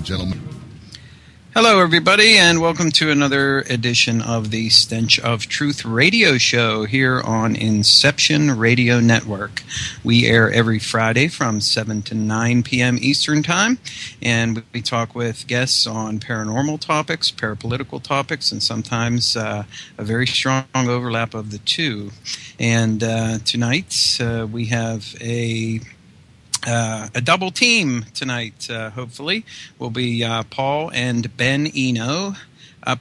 Gentlemen. Hello, everybody, and welcome to another edition of the Stench of Truth radio show here on Inception Radio Network. We air every Friday from 7 to 9 p.m. Eastern Time, and we talk with guests on paranormal topics, parapolitical topics, and sometimes a very strong overlap of the two. And tonight we have a double team tonight, hopefully, will be Paul and Ben Eno,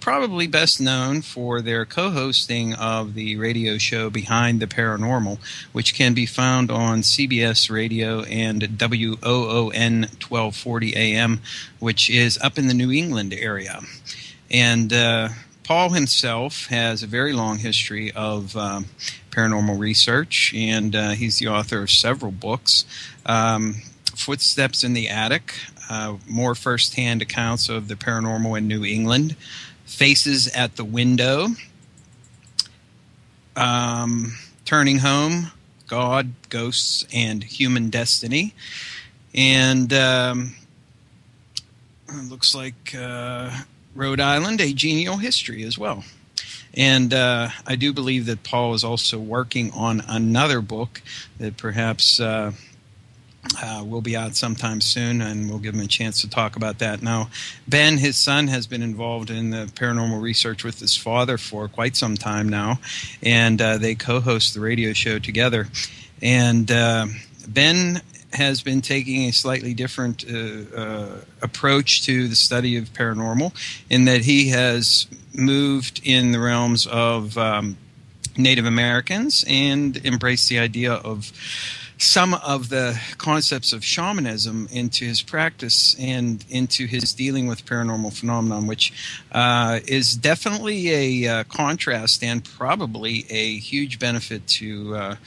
probably best known for their co-hosting of the radio show Behind the Paranormal, which can be found on CBS Radio and WOON 1240 AM, which is up in the New England area. And Paul himself has a very long history of paranormal research, and he's the author of several books. Footsteps in the Attic, more first-hand accounts of the paranormal in New England, Faces at the Window, Turning Home, God, Ghosts, and Human Destiny, and looks like Rhode Island, A Genial History as well. And I do believe that Paul is also working on another book that perhaps will be out sometime soon, and we'll give him a chance to talk about that. Now, Ben, his son, has been involved in the paranormal research with his father for quite some time now, and they co-host the radio show together. And Ben has been taking a slightly different approach to the study of paranormal, in that he has moved in the realms of Native Americans and embraced the idea of some of the concepts of shamanism into his practice and into his dealing with paranormal phenomenon, which is definitely a contrast and probably a huge benefit to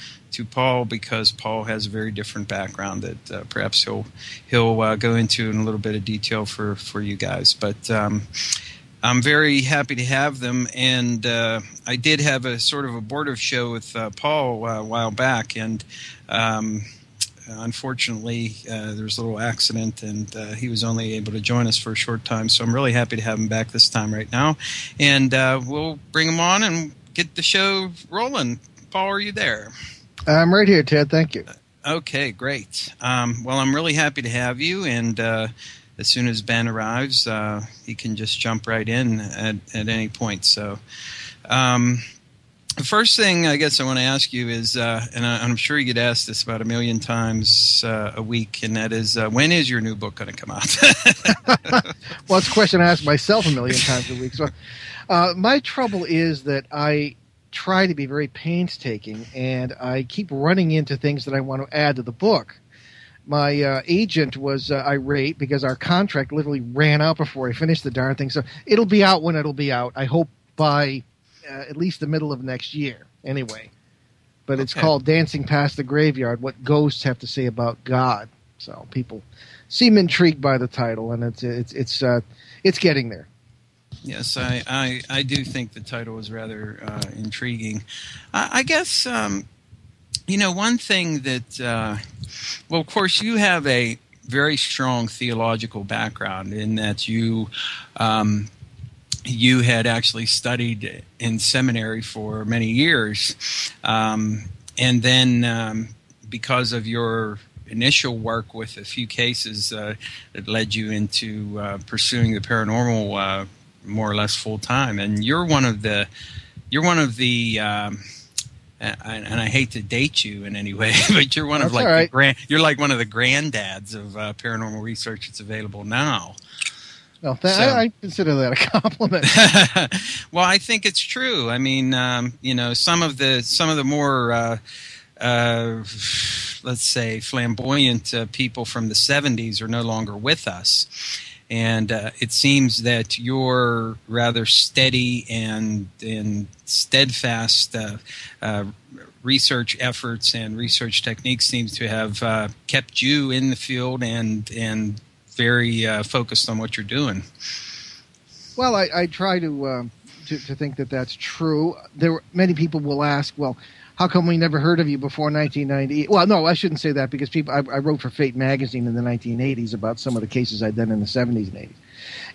Paul, because Paul has a very different background that perhaps he'll go into in a little bit of detail for you guys. But I'm very happy to have them, and I did have a sort of abortive show with Paul a while back, and unfortunately there was a little accident, and he was only able to join us for a short time, so I'm really happy to have him back this time right now, and we'll bring him on and get the show rolling. Paul, are you there? I'm right here, Ted. Thank you. Okay, great. Well, I'm really happy to have you, and as soon as Ben arrives, he can just jump right in at any point. So the first thing I guess I want to ask you is, and I'm sure you get asked this about 1 million times a week, and that is, when is your new book going to come out? Well, it's a question I ask myself 1 million times a week. So my trouble is that I try to be very painstaking, and I keep running into things that I want to add to the book. My agent was irate because our contract literally ran out before I finished the darn thing. So it'll be out when it'll be out. I hope by at least the middle of next year anyway. But it's called Dancing Past the Graveyard, What Ghosts Have to Say About God. So people seem intrigued by the title, and it's getting there. Yes, I do think the title is rather intriguing. I guess, one thing that, well, of course, you have a very strong theological background in that you had actually studied in seminary for many years, and then because of your initial work with a few cases, it led you into pursuing the paranormal more or less full time, and you're one of the and I hate to date you in any way, but you're one of you're like one of the granddads of paranormal research that's available now. Well, I consider that a compliment. Well, I think it's true. I mean, some of the more let's say flamboyant people from the 70s are no longer with us. And it seems that your rather steady and steadfast research efforts and research techniques seems to have kept you in the field and very focused on what you're doing. Well, I try to to think that that's true. Many people will ask, well, how come we never heard of you before 1990? Well, no, I shouldn't say that because I wrote for Fate magazine in the 1980s about some of the cases I'd done in the 70s and 80s.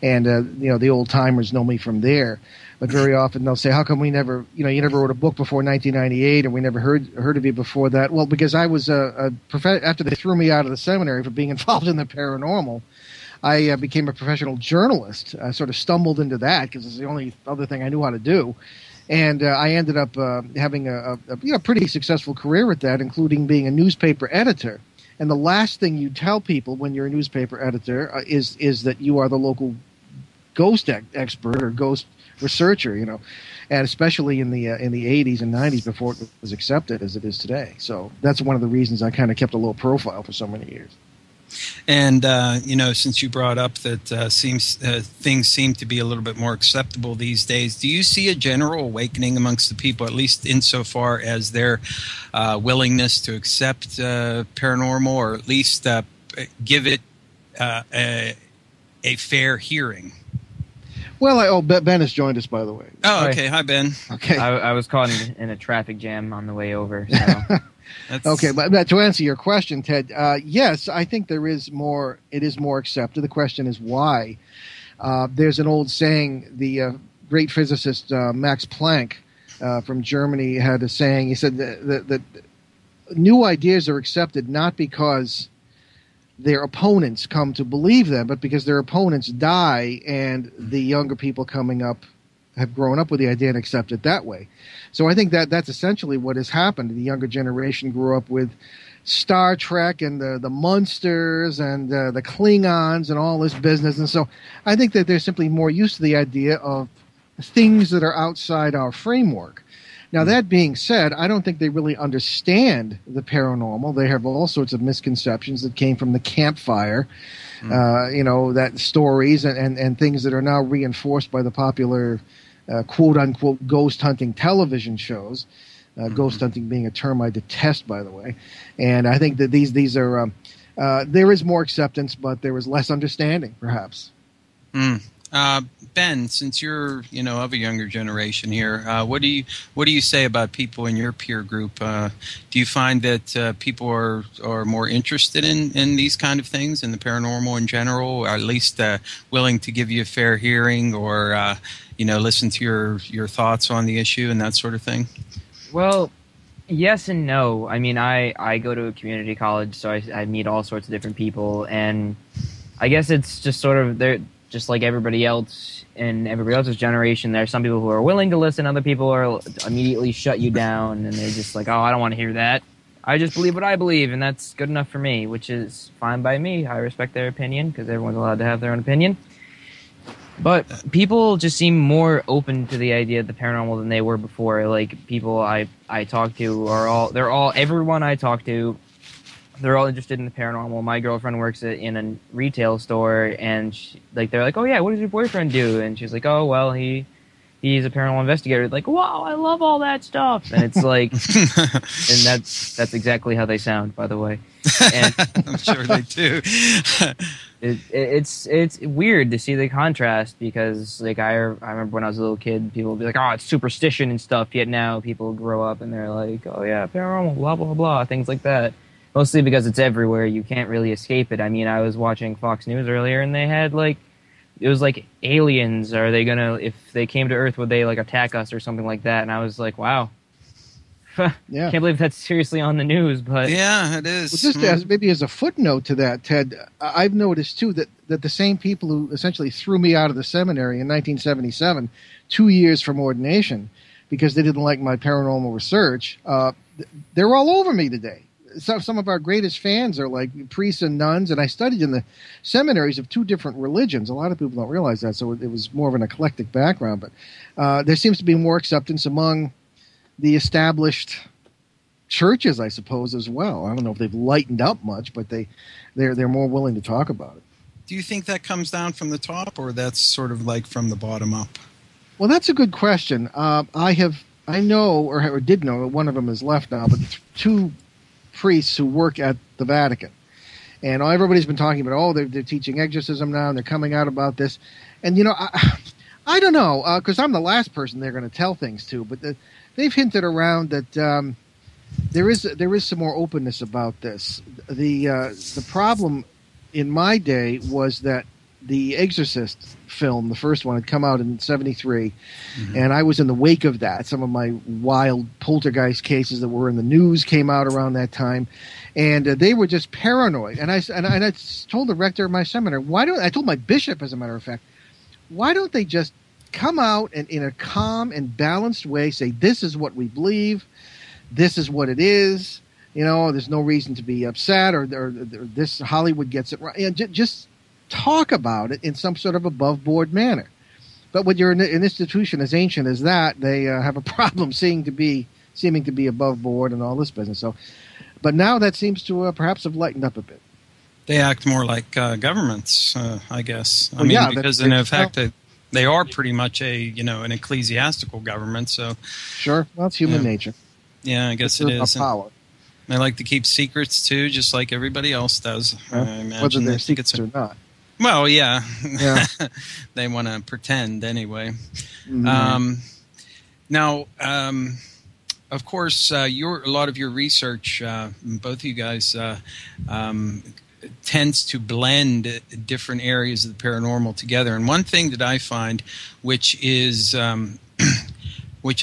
And, the old timers know me from there. But very often they'll say, how come we never, you never wrote a book before 1998 and we never heard of you before that? Well, because I was after they threw me out of the seminary for being involved in the paranormal, I became a professional journalist. I sort of stumbled into that because it's the only other thing I knew how to do. And I ended up having a pretty successful career at that, including being a newspaper editor. And the last thing you tell people when you're a newspaper editor is that you are the local ghost expert or ghost researcher, and especially in the 80s and 90s before it was accepted as it is today. So that's one of the reasons I kind of kept a low profile for so many years. And, since you brought up that things seem to be a little bit more acceptable these days, do you see a general awakening amongst the people, at least insofar as their willingness to accept paranormal, or at least give it a fair hearing? Well, Ben has joined us, by the way. Oh, okay. Hi, Ben. Okay. I was caught in a traffic jam on the way over. So. Okay, but to answer your question, Ted, yes, I think it is more accepted. The question is why. There's an old saying, the great physicist Max Planck from Germany had a saying. He said that new ideas are accepted not because their opponents come to believe them, but because their opponents die and the younger people coming up have grown up with the idea and accept it that way. So I think that's essentially what has happened. The younger generation grew up with Star Trek and the Munsters and the Klingons and all this business. And so I think that they're simply more used to the idea of things that are outside our framework. Now, that being said, I don't think they really understand the paranormal. They have all sorts of misconceptions that came from the campfire, that stories and things that are now reinforced by the popular quote-unquote ghost hunting television shows, ghost hunting being a term I detest, by the way. And I think that these are there is more acceptance, but there is less understanding, perhaps. Ben, since you're of a younger generation here, what do you say about people in your peer group? Do you find that people are more interested in these kind of things, in the paranormal in general, or at least willing to give you a fair hearing, or listen to your thoughts on the issue and that sort of thing? Well, yes and no. I mean, I go to a community college, so I meet all sorts of different people, and I guess it's just sort of they're just like everybody else in everybody else's generation. There are some people who are willing to listen, other people are immediately shut you down, and they're just like, oh, I don't want to hear that. I just believe what I believe, and that's good enough for me, which is fine by me. I respect their opinion because everyone's allowed to have their own opinion. But people just seem more open to the idea of the paranormal than they were before. Like, people I talk to everyone I talk to, they're all interested in the paranormal. My girlfriend works in a retail store, and they're like, oh yeah, what does your boyfriend do? And she's like, oh, well, he's a paranormal investigator. Like, wow, I love all that stuff. And it's like, and that's exactly how they sound, by the way. And I'm sure they do. It's weird to see the contrast, because I remember when I was a little kid, people would be like, oh, it's superstition and stuff. Yet now people grow up and they're like, oh yeah, paranormal, blah blah blah, things like that. Mostly because it's everywhere. You can't really escape it. I mean, I was watching Fox News earlier, and they had it was like aliens. Are they gonna, if they came to Earth, would they attack us or something like that? And I was like, wow. Yeah. Can't believe that's seriously on the news, but yeah, it is. Well, just maybe as a footnote to that, Ted, I've noticed too that the same people who essentially threw me out of the seminary in 1977, 2 years from ordination, because they didn't like my paranormal research, they're all over me today. Some of our greatest fans are like priests and nuns, and I studied in the seminaries of two different religions. A lot of people don't realize that, so it was more of an eclectic background. But there seems to be more acceptance among the established churches, I suppose, as well. I don't know if they've lightened up much, but they're more willing to talk about it. Do you think that comes down from the top, or that's sort of like from the bottom up? Well, that's a good question. I know, or did know, one of them is left now, but two priests who work at the Vatican, and everybody's been talking about, they're teaching exorcism now, and they're coming out about this, and I don't know, because I'm the last person they're going to tell things to, but they've hinted around that there is some more openness about this. The problem in my day was that the Exorcist film, the first one, had come out in '73, and I was in the wake of that. Some of my wild poltergeist cases that were in the news came out around that time, and they were just paranoid. And I told the rector of my seminary, I told my bishop, as a matter of fact, why don't they just come out and in a calm and balanced way say, this is what we believe, this is what it is, there's no reason to be upset, or this Hollywood gets it right. Just talk about it in some sort of above board manner. But when you're in an institution as ancient as that, they have a problem seeming to be above board and all this business. So, but now that seems to perhaps have lightened up a bit. They act more like governments, I guess. Because in fact, they are pretty much an ecclesiastical government. So sure, well, it's human nature. Yeah, I guess it is. Power. They like to keep secrets too, just like everybody else does. I imagine whether they're secrets or not. Well, yeah. They want to pretend anyway. Mm-hmm. Now, of course, a lot of your research, both of you guys, tends to blend different areas of the paranormal together. And one thing that I find, which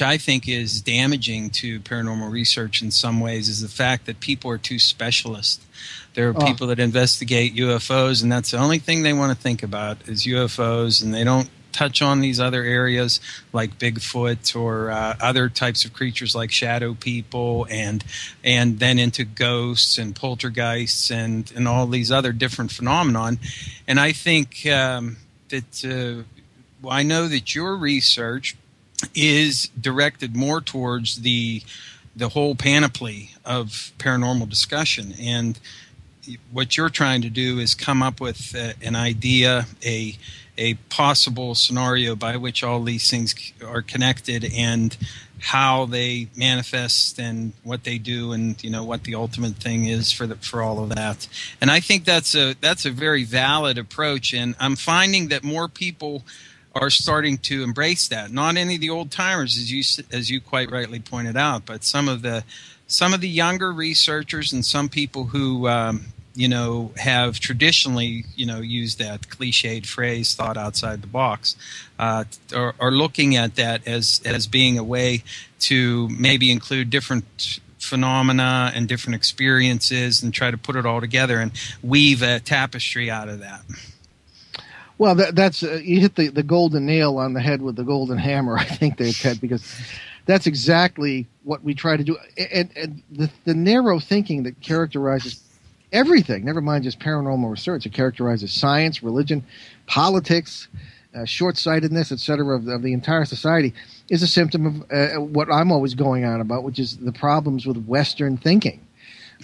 I think is damaging to paranormal research in some ways, is the fact that people are too specialist. There are people that investigate UFOs, and that's the only thing they want to think about is UFOs, and they don't touch on these other areas like Bigfoot or other types of creatures like shadow people, and then into ghosts and poltergeists and all these other different phenomenon. And I think that I know that your research is directed more towards the whole panoply of paranormal discussion, and what you're trying to do is come up with an idea, a possible scenario by which all these things are connected and how they manifest and what they do, and what the ultimate thing is for all of that. And I think that's a very valid approach, and I'm finding that more people are starting to embrace that. Not any of the old timers, as you quite rightly pointed out, but some of the younger researchers and some people who have traditionally used that cliched phrase, thought outside the box, are looking at that as being a way to maybe include different phenomena and different experiences and try to put it all together and weave a tapestry out of that. Well, that's you hit the golden nail on the head with the golden hammer, I think, there, Ted, because that's exactly what we try to do. And the narrow thinking that characterizes everything, never mind just paranormal research, it characterizes science, religion, politics, short-sightedness, etc., of the entire society, is a symptom of what I'm always going on about, which is the problems with Western thinking.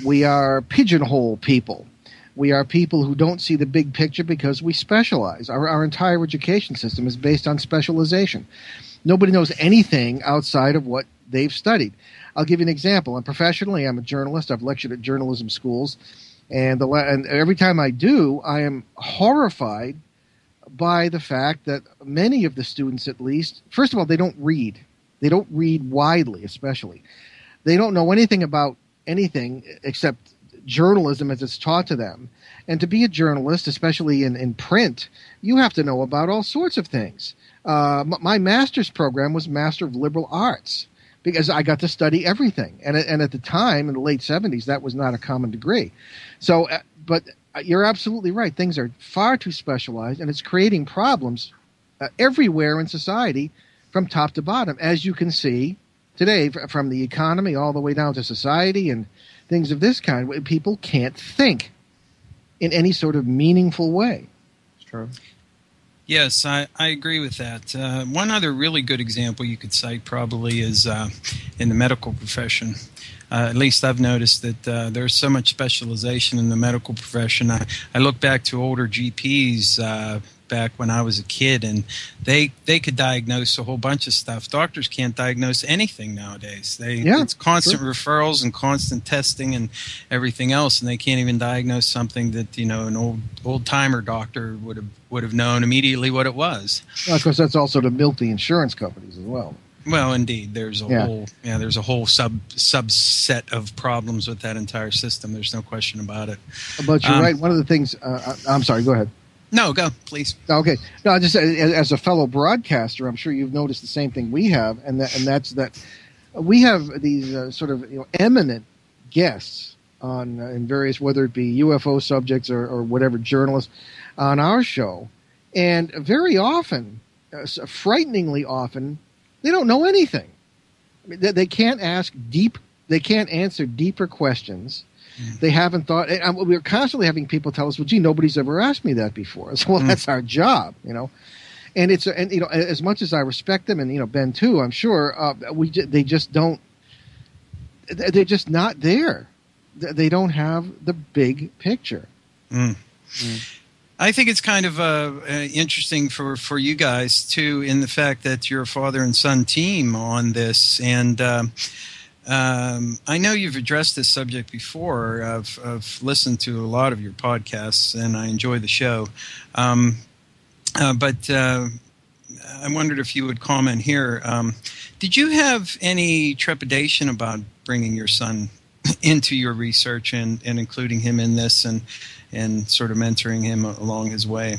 We are pigeonhole people. We are people who don't see the big picture because we specialize. Our entire education system is based on specialization. Nobody knows anything outside of what they've studied. I'll give you an example. Professionally, I'm a journalist. I've lectured at journalism schools. And every time I do, I am horrified by the fact that many of the students, at least, first of all, they don't read. They don't read widely, especially. They don't know anything about anything except journalism as it's taught to them. And to be a journalist, especially in print, you have to know about all sorts of things. My master's program was Master of Liberal Arts because I got to study everything. And at the time, in the late 70s, that was not a common degree. So, but you're absolutely right. Things are far too specialized, and it's creating problems everywhere in society from top to bottom, as you can see today, from the economy all the way down to society and things of this kind. People can't think in any sort of meaningful way. It's true. Yes, I agree with that. One other really good example you could cite probably is in the medical profession. At least I've noticed that there's so much specialization in the medical profession. I look back to older GPs back when I was a kid, and they could diagnose a whole bunch of stuff. Doctors can't diagnose anything nowadays. It's constant referrals and constant testing and everything else, and they can't even diagnose something that an old timer doctor would have known immediately what it was. Well, of course, that's also to milk the insurance companies as well. Well, indeed, there's a whole subset of problems with that entire system. There's no question about it. But you're right. One of the things. I'm sorry. Go ahead. No, go, please. Okay. No, just as a fellow broadcaster, I'm sure you've noticed the same thing we have, and that's that we have these sort of eminent guests on in various, whether it be UFO subjects or whatever, journalists on our show, and very often, frighteningly often, they don't know anything. I mean, they can't They can't answer deeper questions. They haven't thought. We're constantly having people tell us, "Well, gee, nobody's ever asked me that before." So, well, that's our job, And as much as I respect them, and Ben too, I'm sure they just don't. They're just not there. They don't have the big picture. I think it's kind of interesting for you guys too, in the fact that you're a father and son team on this, and I know you've addressed this subject before. I've listened to a lot of your podcasts, and I enjoy the show. But I wondered if you would comment here. Did you have any trepidation about bringing your son into your research and including him in this and sort of mentoring him along his way?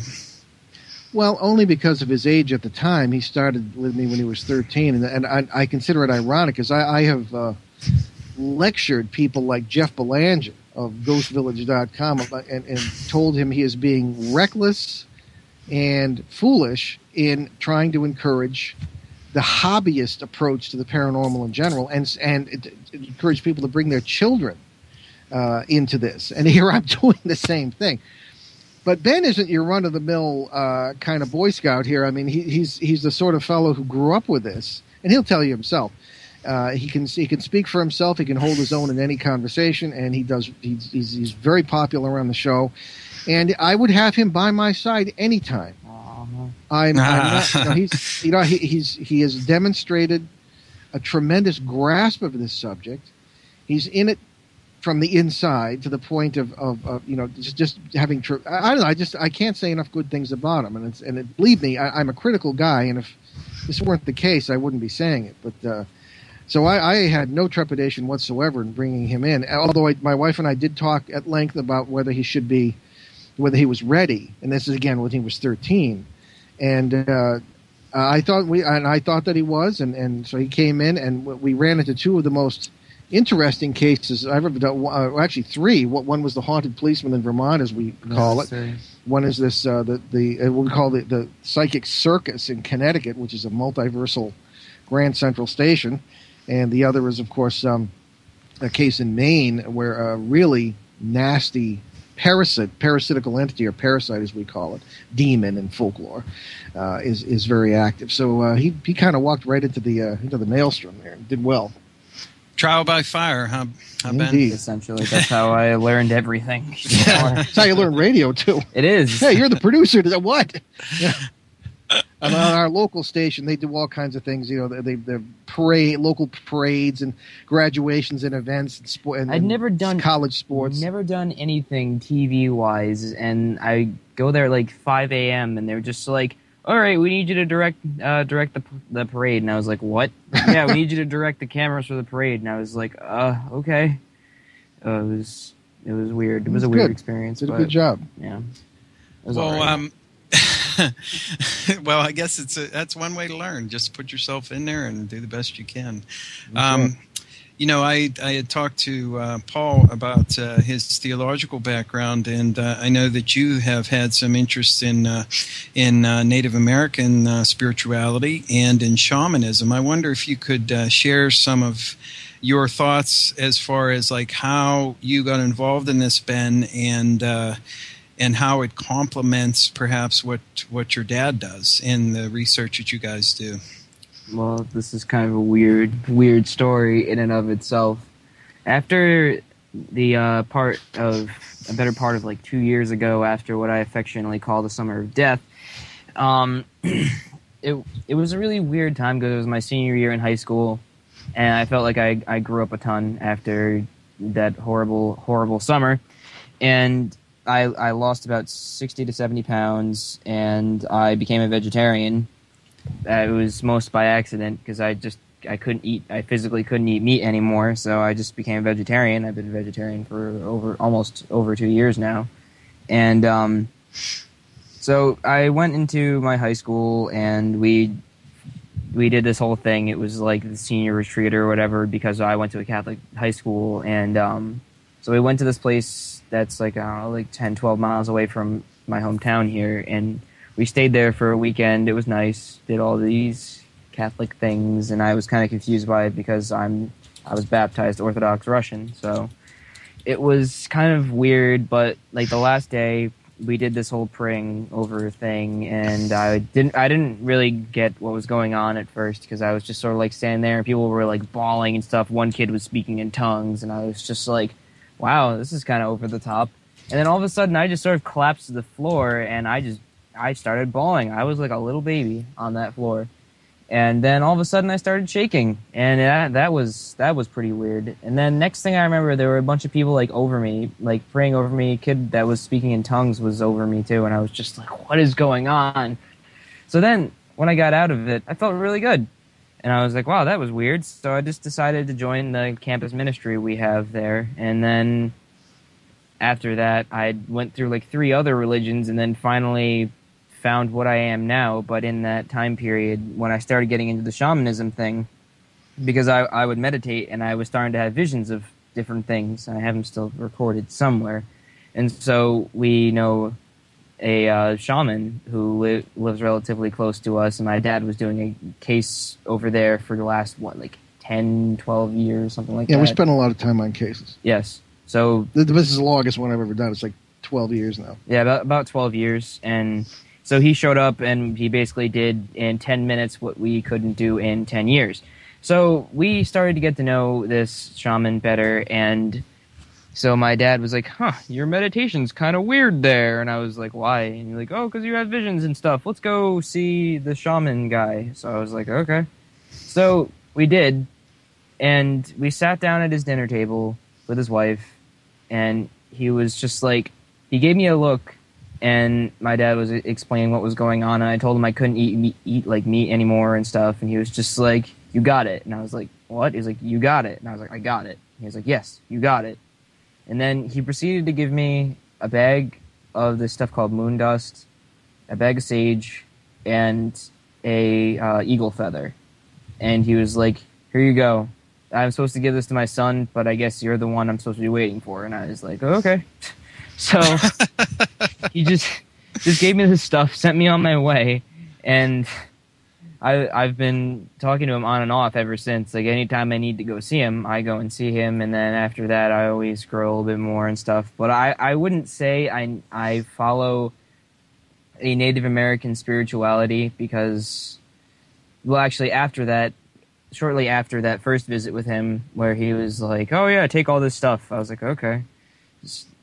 Well, only because of his age at the time. He started with me when he was 13, and I consider it ironic because I have lectured people like Jeff Belanger of GhostVillage.com and told him he is being reckless and foolish in trying to encourage the hobbyist approach to the paranormal in general, and encourage people to bring their children into this. And here I'm doing the same thing. But Ben isn't your run-of-the-mill kind of Boy Scout here. I mean, he's the sort of fellow who grew up with this, and he'll tell you himself. He can speak for himself. He can hold his own in any conversation, and he does. He's very popular on the show, and I would have him by my side anytime. I'm not, he has demonstrated a tremendous grasp of this subject. He's in it from the inside to the point of just having. I don't know. I can't say enough good things about him, and believe me, I'm a critical guy, and if this weren't the case, I wouldn't be saying it. But so I had no trepidation whatsoever in bringing him in. Although my wife and I did talk at length about whether he was ready, and this is again when he was 13. And I thought that he was, and so he came in, and we ran into two of the most interesting cases I've ever done. Actually, three. One was the haunted policeman in Vermont, as we call it. One is this what we call the psychic circus in Connecticut, which is a multiversal Grand Central Station, and the other is, of course, a case in Maine where a really nasty parasitical entity, or parasite as we call it, demon in folklore, is very active. So he kind of walked right into the maelstrom there and did well. Trial by fire, huh, Ben? Indeed. Essentially, that's how I learned everything. That's how you learn radio too. It is. Hey, you're the producer. What? Yeah. And on our local station, they do all kinds of things. They local parades and graduations and events and sport. And I'd never done college sports. Never done anything TV wise, and I go there at like 5 a.m. and they're just like, "All right, we need you to direct the parade." And I was like, "What?" "Yeah, we need you to direct the cameras for the parade." And I was like, "Okay." It was weird. It was a weird experience. Did a good job. Yeah. Well, well, I guess that's one way to learn. Just put yourself in there and do the best you can. I had talked to Paul about his theological background, and I know that you have had some interest in Native American spirituality and in shamanism. I wonder if you could share some of your thoughts as far as like how you got involved in this, Ben, and how it complements perhaps what your dad does in the research that you guys do. Well, this is kind of a weird story in and of itself. After the a better part of like 2 years ago, after what I affectionately call the Summer of Death, It was a really weird time because it was my senior year in high school, and I felt like I grew up a ton after that horrible summer, and I lost about 60 to 70 pounds, and I became a vegetarian. It was most by accident because I physically couldn't eat meat anymore, so I just became a vegetarian. I've been a vegetarian for almost over 2 years now, and so I went into my high school, and we did this whole thing. It was like the senior retreat or whatever, because I went to a Catholic high school, and so we went to this place that's like 10, 12 miles away from my hometown here, and we stayed there for a weekend. It was nice. Did all these Catholic things, and I was kind of confused by it because I was baptized Orthodox Russian, so it was kind of weird. But like the last day, we did this whole praying over thing, and I didn't really get what was going on at first because I was just sort of like standing there and people were like bawling and stuff. One kid was speaking in tongues, and I was just like, wow, this is kind of over the top. And then all of a sudden I just sort of collapsed to the floor, and I started bawling. I was like a little baby on that floor. And then all of a sudden I started shaking, and that was pretty weird. And then next thing I remember, there were a bunch of people like over me, like praying over me. A kid that was speaking in tongues was over me too, and I was just like, what is going on? So then when I got out of it, I felt really good. And I was like, wow, that was weird. So I just decided to join the campus ministry we have there. And then after that, I went through like 3 other religions, and then finally found what I am now. But in that time period, when I started getting into the shamanism thing, because I would meditate, and I was starting to have visions of different things, and I have them still recorded somewhere. And so we know a shaman who lives relatively close to us, and my dad was doing a case over there for the last, 10, 12 years, something like that. Yeah, we spent a lot of time on cases. Yes. So this is the longest one I've ever done. It's like 12 years now. Yeah, about 12 years. And so he showed up, and he basically did in 10 minutes what we couldn't do in 10 years. So we started to get to know this shaman better, and so my dad was like, your meditation's kind of weird there. And I was like, why? And he's like, oh, because you have visions and stuff. Let's go see the shaman guy. So I was like, okay. So we did, and we sat down at his dinner table with his wife, and he was just like, he gave me a look, and my dad was explaining what was going on, and I told him I couldn't eat like meat anymore and stuff, and he was just like, you got it. And I was like, what? He's like, you got it. And I was like, I got it. And he was like, yes, you got it. And then he proceeded to give me a bag of this stuff called moon dust, a bag of sage, and a eagle feather. And he was like, here you go. I'm supposed to give this to my son, but I guess you're the one I'm supposed to be waiting for. And I was like, oh, okay. So he just gave me this stuff, sent me on my way, and I've been talking to him on and off ever since. Like, anytime I need to go see him, I go and see him, and then after that, I always grow a little bit more and stuff. But I wouldn't say I follow a Native American spirituality because, well, actually, after that, shortly after that first visit with him, where he was like, oh, yeah, take all this stuff, I was like, okay.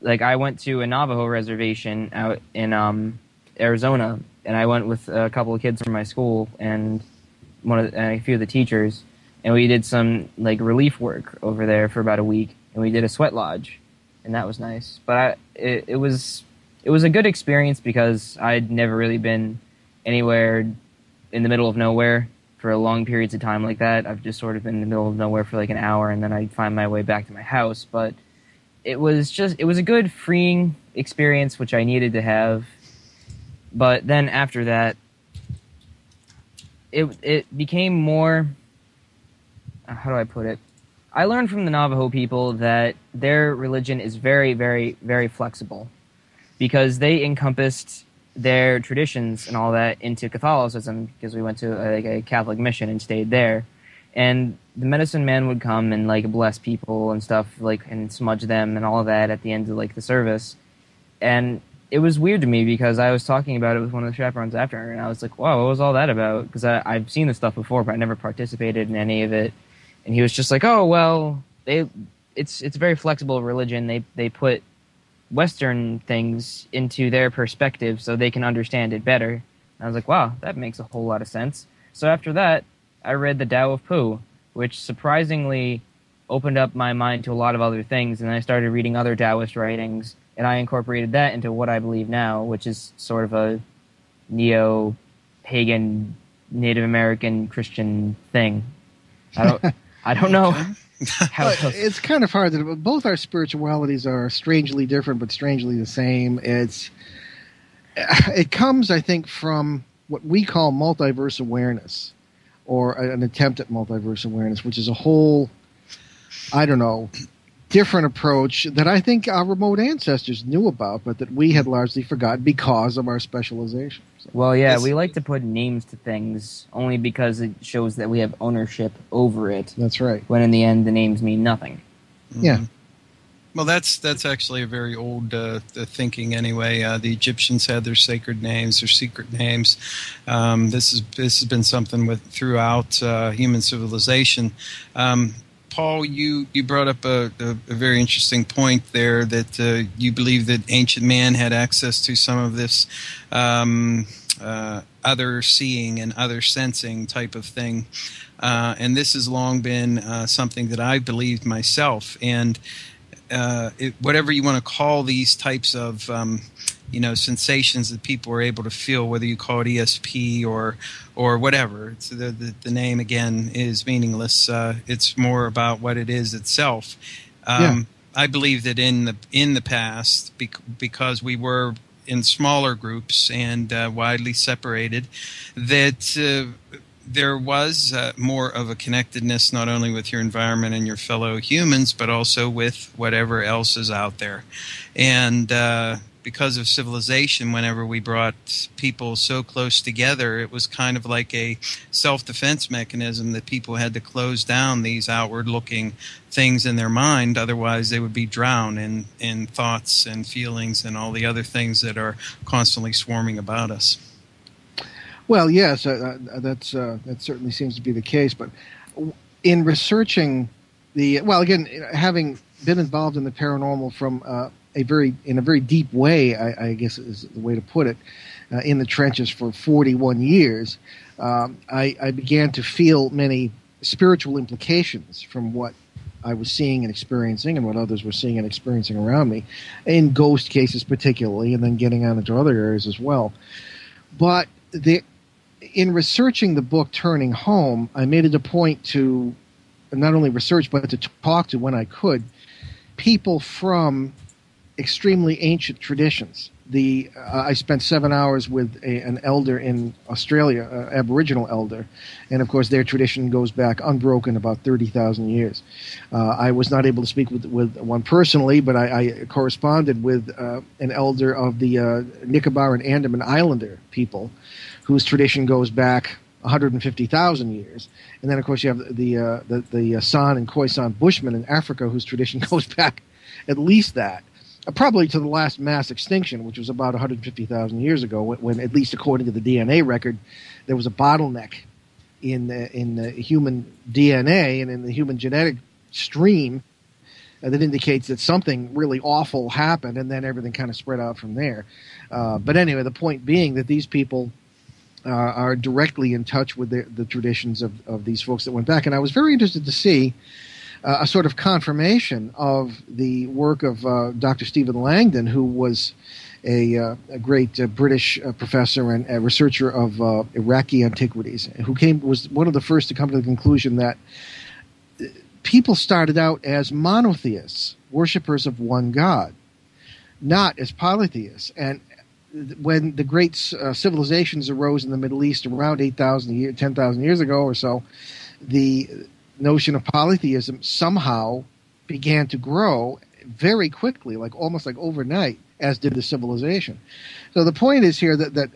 Like, I went to a Navajo reservation out in Arizona, and I went with a couple of kids from my school and and a few of the teachers, and we did some like relief work over there for about a week, and we did a sweat lodge, and that was nice. But it was a good experience because I'd never really been anywhere in the middle of nowhere for long periods of time like that. I've just sort of been in the middle of nowhere for like an hour, and then I'd find my way back to my house. But it was a good freeing experience, which I needed to have. But then after that, it became more, how do I put it? I learned from the Navajo people that their religion is very, very, very flexible because they encompassed their traditions and all that into Catholicism because we went to a Catholic mission and stayed there. And the medicine man would come and like bless people and stuff, like, and smudge them and all of that at the end of like the service. And it was weird to me because I was talking about it with one of the chaperones after, and I was like, wow, what was all that about? Because I've seen this stuff before, but I never participated in any of it. And he was just like, oh, well, it's a very flexible religion. They put Western things into their perspective so they can understand it better. I was like, wow, that makes a whole lot of sense. So after that, I read the Tao of Pooh, which surprisingly opened up my mind to a lot of other things, and I started reading other Taoist writings, and I incorporated that into what I believe now, which is sort of a neo-pagan, Native American Christian thing. I don't know how it's kind of hard. Both our spiritualities are strangely different, but strangely the same. It comes, I think, from what we call multiverse awareness, or an attempt at multiverse awareness, which is a whole, I don't know, different approach that I think our remote ancestors knew about, but that we had largely forgotten because of our specialization. So, well, yeah, we like to put names to things only because it shows that we have ownership over it. That's right. When in the end, the names mean nothing. Mm-hmm. Yeah. Well, that's actually a very old thinking anyway. The Egyptians had their sacred names, their secret names. This has been something throughout human civilization. Paul, you brought up a very interesting point there, that you believe that ancient man had access to some of this other seeing and other sensing type of thing. And this has long been something that I've believed myself. And whatever you want to call these types of sensations that people are able to feel, whether you call it ESP or whatever, it's the name again is meaningless. It's more about what it is itself. I believe that in the past, because we were in smaller groups and widely separated, that there was more of a connectedness, not only with your environment and your fellow humans, but also with whatever else is out there. And because of civilization, whenever we brought people so close together, it was kind of like a self-defense mechanism that people had to close down these outward-looking things in their mind. Otherwise, they would be drowned in thoughts and feelings and all the other things that are constantly swarming about us. Well, yes, that certainly seems to be the case. But in researching again, having been involved in the paranormal from in a very deep way, I guess is the way to put it, in the trenches for 41 years, I began to feel many spiritual implications from what I was seeing and experiencing, and what others were seeing and experiencing around me, in ghost cases particularly, and then getting on into other areas as well. But in researching the book Turning Home, I made it a point to not only research, but to talk to, when I could, people from extremely ancient traditions. I spent 7 hours with an elder in Australia, an Aboriginal elder, and of course their tradition goes back unbroken about 30,000 years. I was not able to speak with one personally, but I corresponded with an elder of the Nicobar and Andaman Islander people, whose tradition goes back 150,000 years. And then, of course, you have the San and Khoisan Bushmen in Africa, whose tradition goes back at least that. Probably to the last mass extinction, which was about 150,000 years ago, when, at least according to the DNA record, there was a bottleneck in the human DNA and in the human genetic stream that indicates that something really awful happened, and then everything kind of spread out from there. But anyway, the point being that these people are directly in touch with the traditions of these folks that went back. And I was very interested to see a sort of confirmation of the work of Dr. Stephen Langdon, who was a great British professor and a researcher of Iraqi antiquities, who was one of the first to come to the conclusion that people started out as monotheists, worshippers of one God, not as polytheists. And when the great civilizations arose in the Middle East around 10,000 years ago or so, the notion of polytheism somehow began to grow very quickly, almost like overnight, as did the civilization. So the point is here that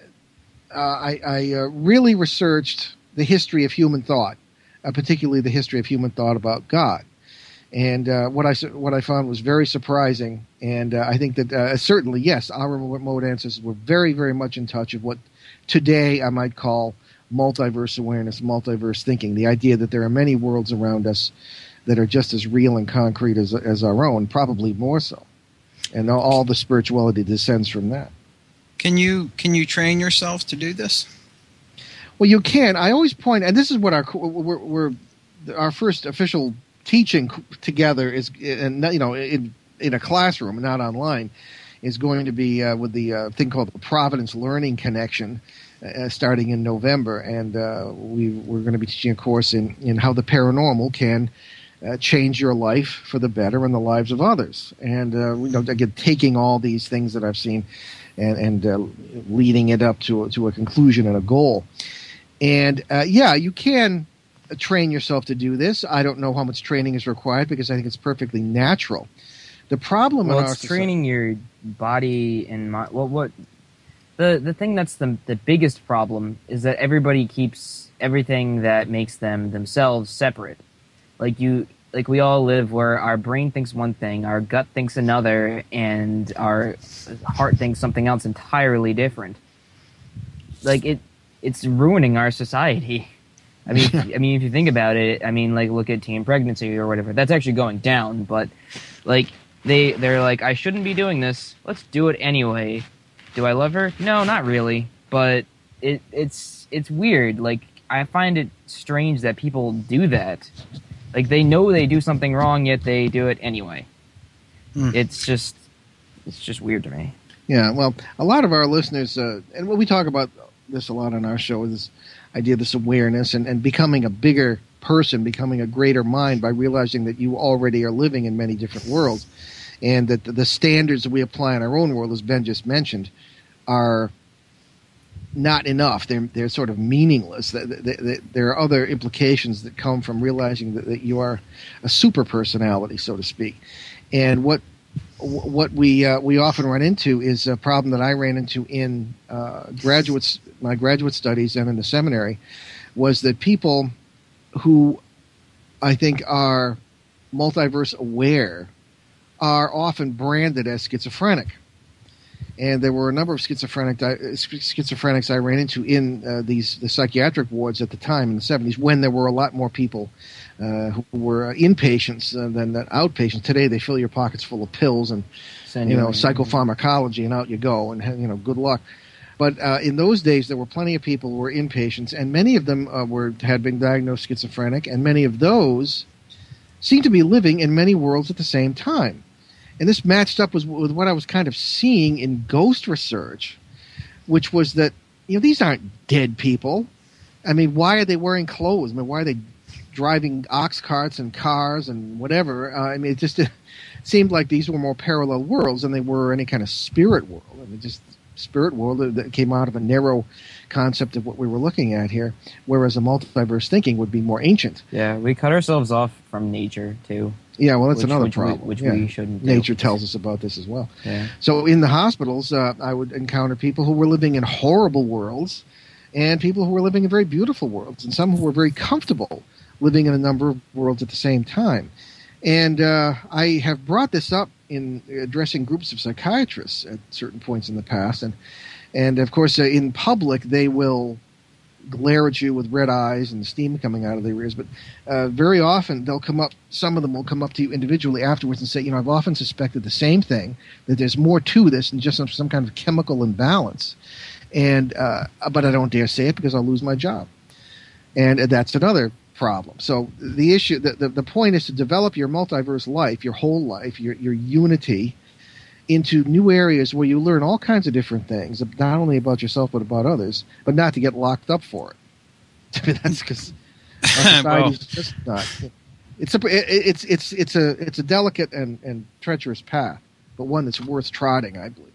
I really researched the history of human thought, particularly the history of human thought about God. And what I found was very surprising, and I think that certainly, yes, our remote ancestors were very, very much in touch of what today I might call multiverse awareness, multiverse thinking, the idea that there are many worlds around us that are just as real and concrete as our own, probably more so. And all the spirituality descends from that. Can you train yourself to do this? Well, you can. I always point, and this is what our first official teaching together is, and in a classroom, not online, is going to be with the thing called the Providence Learning Connection, starting in November, and we're going to be teaching a course in how the paranormal can change your life for the better and the lives of others, and again, taking all these things that I've seen and leading it up to a conclusion and a goal. And you can train yourself to do this. I don't know how much training is required because I think it's perfectly natural. The problem in our it's training your body and mind. Well, the thing that's the biggest problem is that everybody keeps everything that makes them themselves separate. Like we all live where our brain thinks one thing, our gut thinks another, and our heart thinks something else entirely different. Like it's ruining our society. I mean, if you think about it, look at teen pregnancy or whatever. That's actually going down, but they're like, I shouldn't be doing this. Let's do it anyway. Do I love her? No, not really. But it's weird. Like, I find it strange that people do that. Like, they know they do something wrong, yet they do it anyway. It's just weird to me. Yeah, well, a lot of our listeners, and we talk about this a lot on our show, is this idea of this awareness and becoming a bigger person, becoming a greater mind by realizing that you already are living in many different worlds, and that the standards that we apply in our own world, as Ben just mentioned, are not enough. They're sort of meaningless. There are other implications that come from realizing that you are a super personality, so to speak. And what we often run into is a problem that I ran into in my graduate studies and in the seminary, was that people who I think are multiverse aware are often branded as schizophrenic. And there were a number of schizophrenics I ran into in the psychiatric wards at the time in the 70s, when there were a lot more people who were inpatients than outpatients. Today they fill your pockets full of pills and psychopharmacology, and out you go, and good luck. But in those days there were plenty of people who were inpatients, and many of them had been diagnosed schizophrenic, and many of those seemed to be living in many worlds at the same time. And this matched up with what I was kind of seeing in ghost research, which was that, these aren't dead people. I mean, why are they wearing clothes? I mean, why are they driving ox carts and cars and whatever? It just seemed like these were more parallel worlds than they were any kind of spirit world. Just spirit world that came out of a narrow concept of what we were looking at here, whereas a multiverse thinking would be more ancient. Yeah, we cut ourselves off from nature, too. Yeah, well, that's another problem. We shouldn't do. Nature tells us about this as well. Yeah. So in the hospitals, I would encounter people who were living in horrible worlds and people who were living in very beautiful worlds, and some who were very comfortable living in a number of worlds at the same time. And I have brought this up in addressing groups of psychiatrists at certain points in the past. And of course, in public, they will glare at you with red eyes and steam coming out of their ears. But very often, some of them will come up to you individually afterwards and say, I've often suspected the same thing, that there's more to this than just some kind of chemical imbalance. And but I don't dare say it because I'll lose my job. And that's another problem. So the issue, the point is to develop your multiverse life, your whole life, your unity, into new areas where you learn all kinds of different things, not only about yourself but about others, but not to get locked up for it. That's because our society's just not. It's a delicate and treacherous path, but one that's worth trotting, I believe.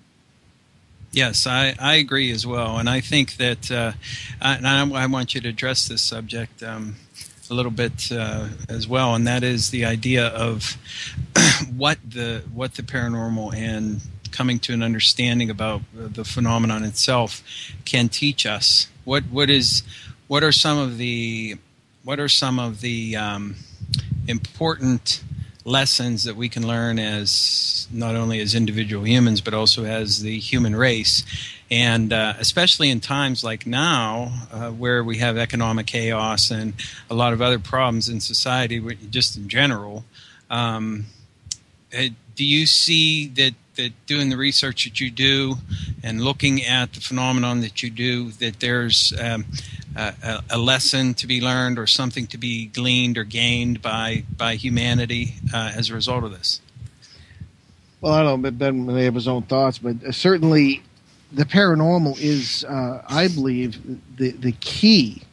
Yes, I agree as well, and I think that I want you to address this subject a little bit as well, and that is the idea of what the paranormal and coming to an understanding about the phenomenon itself can teach us. What are some of the important lessons that we can learn as not only as individual humans but also as the human race, and especially in times like now where we have economic chaos and a lot of other problems in society just in general. Do you see that that doing the research that you do and looking at the phenomenon that you do, that there's a lesson to be learned or something to be gleaned or gained by humanity as a result of this? Well, I don't know, Ben may have his own thoughts, but certainly the paranormal is, I believe, the key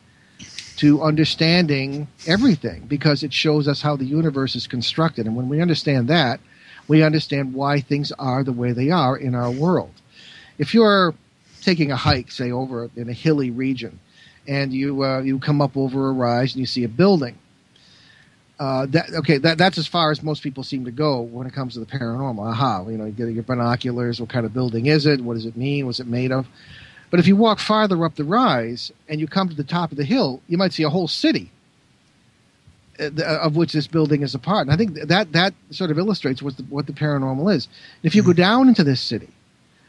to understanding everything, because it shows us how the universe is constructed. And when we understand that, we understand why things are the way they are in our world. If you're taking a hike, say, over in a hilly region, and you come up over a rise and you see a building, that's as far as most people seem to go when it comes to the paranormal. Aha, you get your binoculars. What kind of building is it? What does it mean? What's it made of? But if you walk farther up the rise and you come to the top of the hill, you might see a whole city of which this building is a part. And I think that sort of illustrates what the paranormal is. If you go down into this city,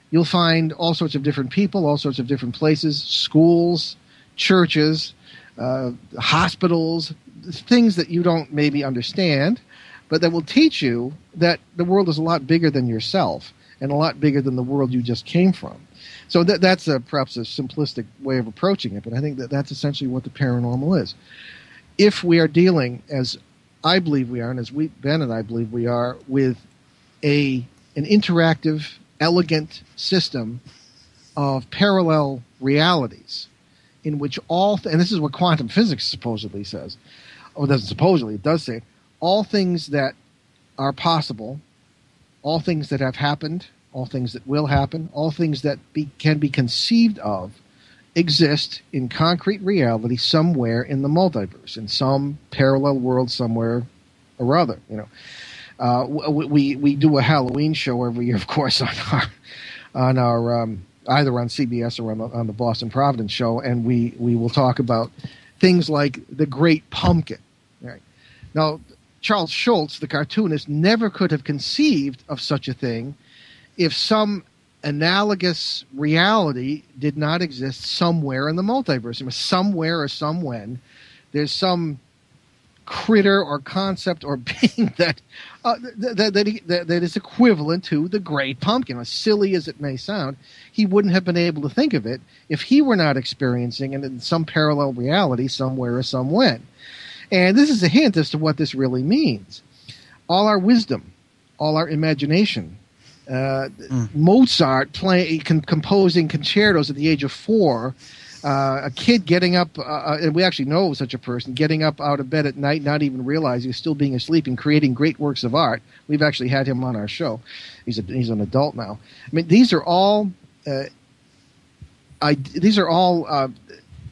you'll find all sorts of different people, all sorts of different places, schools, churches, hospitals, things that you don't maybe understand, but that will teach you that the world is a lot bigger than yourself and a lot bigger than the world you just came from. So that's perhaps a simplistic way of approaching it, but I think that's essentially what the paranormal is. If we are dealing, as I believe we are, and as Ben and I believe we are, with an interactive, elegant system of parallel realities in which and this is what quantum physics supposedly says, or doesn't supposedly, it does say, all things that are possible, all things that have happened, all things that will happen, all things that can be conceived of, exist in concrete reality somewhere in the multiverse, in some parallel world somewhere or other. We do a Halloween show every year, of course, on our either on CBS or on the Boston Providence show, and we will talk about things like the Great Pumpkin. Right. Now, Charles Schulz, the cartoonist, never could have conceived of such a thing if some analogous reality did not exist somewhere in the multiverse. Somewhere or somewhen, there's some critter or concept or being that is equivalent to the Great Pumpkin. As silly as it may sound, he wouldn't have been able to think of it if he were not experiencing it in some parallel reality somewhere or somewhen. And this is a hint as to what this really means. All our wisdom, all our imagination, Mozart composing concertos at the age of 4, a kid getting up, and we actually know such a person, getting up out of bed at night, not even realizing he's still being asleep and creating great works of art. We've actually had him on our show. He's an adult now. I mean, these are all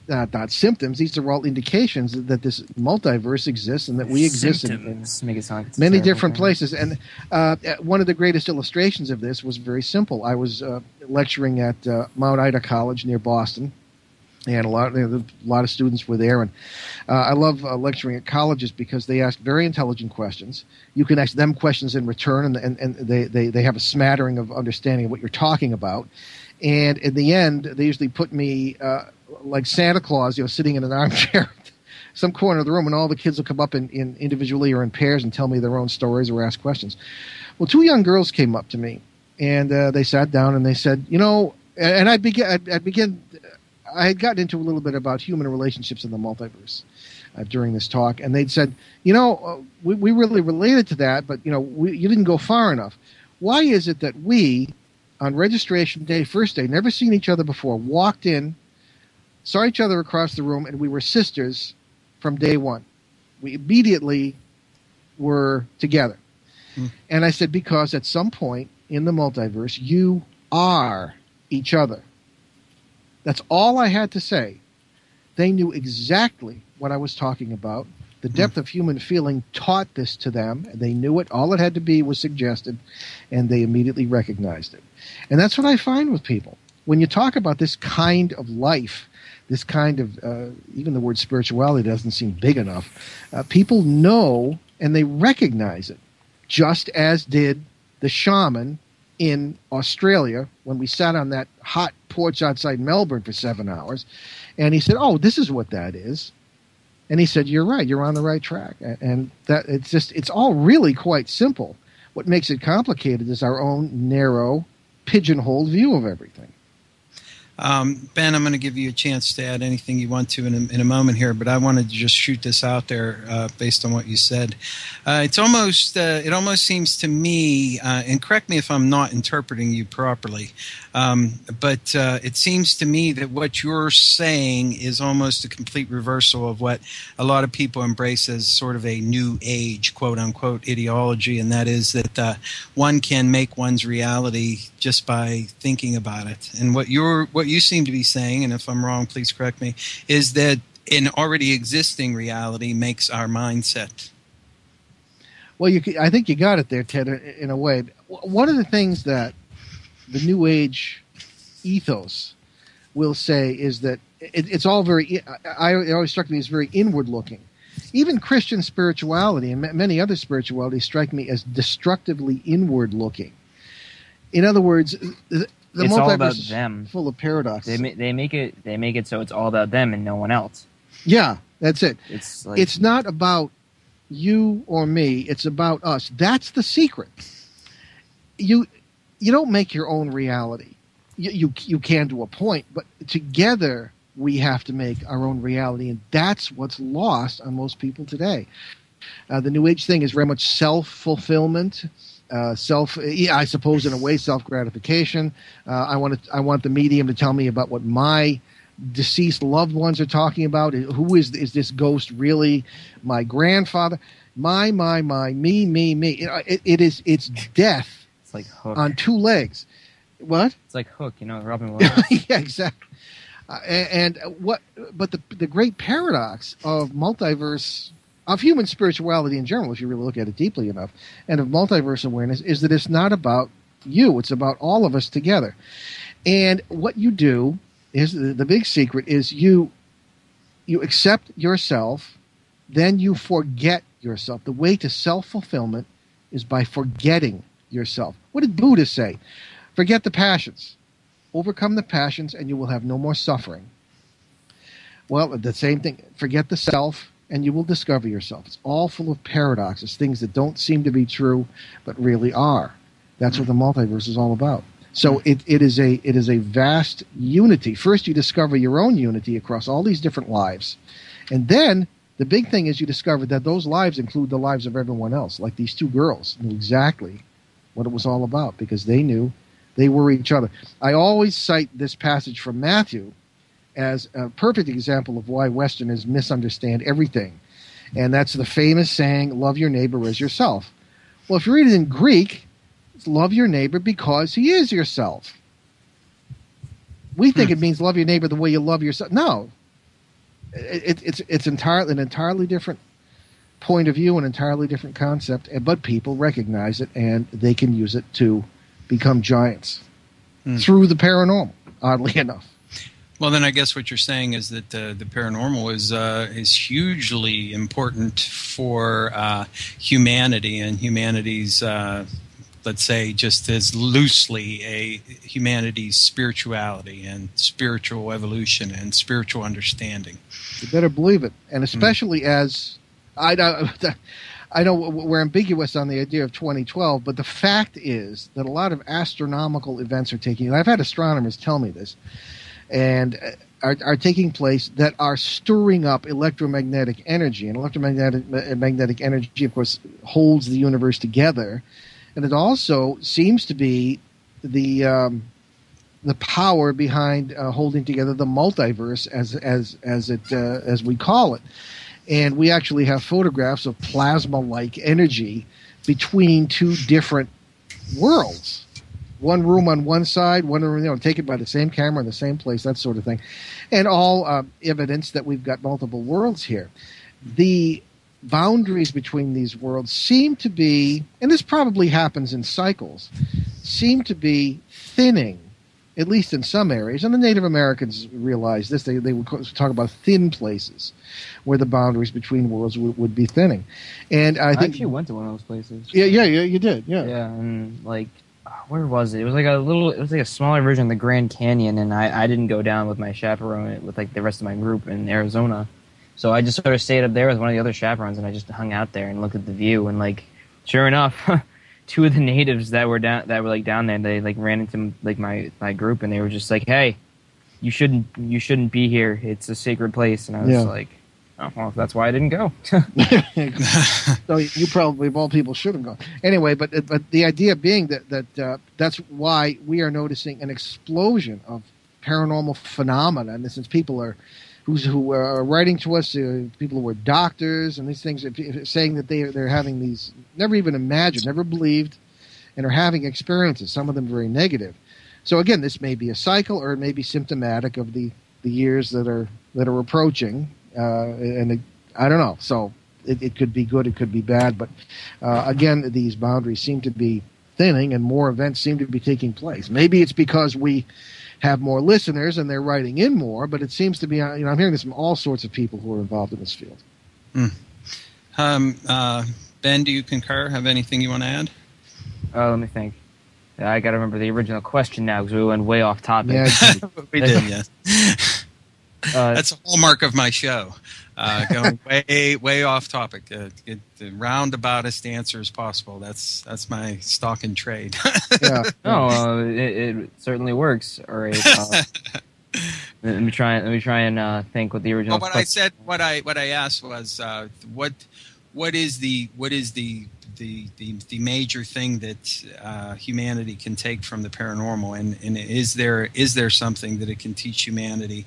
not symptoms. These are all indications that this multiverse exists and that we exist in many different places. And one of the greatest illustrations of this was very simple. I was lecturing at Mount Ida College near Boston, and a lot of students were there. And I love lecturing at colleges because they ask very intelligent questions. You can ask them questions in return, and they have a smattering of understanding of what you're talking about. And in the end, they usually put me like Santa Claus, sitting in an armchair, some corner of the room, and all the kids will come up in individually or in pairs and tell me their own stories or ask questions. Well, 2 young girls came up to me, and they sat down and they said, and I had gotten into a little bit about human relationships in the multiverse during this talk, and they'd said, we really related to that, but you didn't go far enough. Why is it that we, on registration day, first day, never seen each other before, walked in, saw each other across the room, and we were sisters from day one? We immediately were together. And I said, because at some point in the multiverse, you are each other. That's all I had to say. They knew exactly what I was talking about. The depth of human feeling taught this to them, and they knew it. All it had to be was suggested, and they immediately recognized it. And that's what I find with people. When you talk about this kind of life, this kind of, even the word spirituality doesn't seem big enough, people know and they recognize it, just as did the shaman in Australia when we sat on that hot porch outside Melbourne for 7 hours. And he said, oh, this is what that is. And he said, you're right, you're on the right track. And that it's all really quite simple. What makes it complicated is our own narrow, pigeonholed view of everything. Ben, I'm going to give you a chance to add anything you want to in a moment here, but I wanted to just shoot this out there based on what you said. It almost seems to me, and correct me if I'm not interpreting you properly, but it seems to me that what you're saying is almost a complete reversal of what a lot of people embrace as sort of a new age, quote unquote, ideology, and that is that one can make one's reality just by thinking about it. And what you seem to be saying, and if I'm wrong, please correct me, is that an already existing reality makes our mindset. Well, I think you got it there, Ted, in a way. One of the things that the New Age ethos will say is that it's all it always struck me as very inward-looking. Even Christian spirituality and many other spiritualities strike me as destructively inward-looking. In other words, the it's all about multiverse them. is full of paradoxes. They make it so it's all about them and no one else. Yeah, that's it. It's not about you or me. It's about us. That's the secret. You don't make your own reality. You can to a point, but together we have to make our own reality, and that's what's lost on most people today. The New Age thing is very much self-fulfillment. I suppose in a way self-gratification. I want the medium to tell me about what my deceased loved ones are talking about. Who is this ghost really? My grandfather? Me. It's death. It's like Hook. On two legs. What? It's like Hook, Robin Williams. Yeah, exactly. But the great paradox of multiverse, of human spirituality in general, if you really look at it deeply enough, and of multiverse awareness, is that it's not about you. It's about all of us together. And what you do is, the big secret is you accept yourself, then you forget yourself. The way to self-fulfillment is by forgetting yourself. What did Buddha say? Forget the passions. Overcome the passions and you will have no more suffering. Well, the same thing. Forget the self and you will discover yourself. It's all full of paradoxes, things that don't seem to be true but really are. That's what the multiverse is all about. So it is a vast unity. First you discover your own unity across all these different lives. And then the big thing is you discover that those lives include the lives of everyone else. Like these two girls knew exactly what it was all about because they knew they were each other. I always cite this passage from Matthew as a perfect example of why Westerners misunderstand everything. And that's the famous saying, love your neighbor as yourself. Well, if you read it in Greek, it's love your neighbor because he is yourself. We think it means love your neighbor the way you love yourself. No. It's an entirely different point of view, an entirely different concept, but people recognize it and they can use it to become giants through the paranormal, oddly enough. Well, then I guess what you're saying is that the paranormal is hugely important for humanity and humanity's, let's say, just as loosely humanity's spirituality and spiritual evolution and spiritual understanding. You better believe it, and especially as I know we're ambiguous on the idea of 2012, but the fact is that a lot of astronomical events are taking. I've had astronomers tell me this. And are taking place that are stirring up electromagnetic energy. And electromagnetic energy, of course, holds the universe together. And it also seems to be the power behind holding together the multiverse, as we call it. And we actually have photographs of plasma-like energy between two different worlds. One room on one side, one room, taken by the same camera in the same place, that sort of thing. And all evidence that we've got multiple worlds here. The boundaries between these worlds seem to be, and this probably happens in cycles, seem to be thinning, at least in some areas. And the Native Americans realized this. They would talk about thin places where the boundaries between worlds would be thinning. And I think actually went to one of those places. Yeah, you did. Yeah, and where was it? It was like a smaller version of the Grand Canyon, and I didn't go down with my chaperone with the rest of my group in Arizona. So I just sort of stayed up there with one of the other chaperones, and I just hung out there and looked at the view, and sure enough, two of the natives that were down there, they like ran into like my group, and they were just like, "Hey, you shouldn't be here. It's a sacred place." And I was like, "Oh, well, that's why I didn't go." So you probably, of all people, should have gone. Anyway, but the idea being that that's why we are noticing an explosion of paranormal phenomena, and since people who are writing to us, people who are doctors and these things, saying that they're having these, never even imagined, never believed, and are having experiences, some of them very negative. So again, this may be a cycle, or it may be symptomatic of the years that are approaching, and I don't know. So it could be good, it could be bad, but again, these boundaries seem to be thinning, and more events seem to be taking place. Maybe it's because we have more listeners and they're writing in more, but it seems to be, I'm hearing this from all sorts of people who are involved in this field. Ben, do you concur? Have anything you want to add? Let me think. I got to remember the original question now because we went way off topic. Yeah, we did, yes. That's a hallmark of my show. Going way off topic. Get the roundaboutest answer as possible. That's my stock and trade. Yeah. No, it certainly works. All right. Let me try and think what the original. Well, what I asked was what is the major thing that humanity can take from the paranormal, and is there something that it can teach humanity?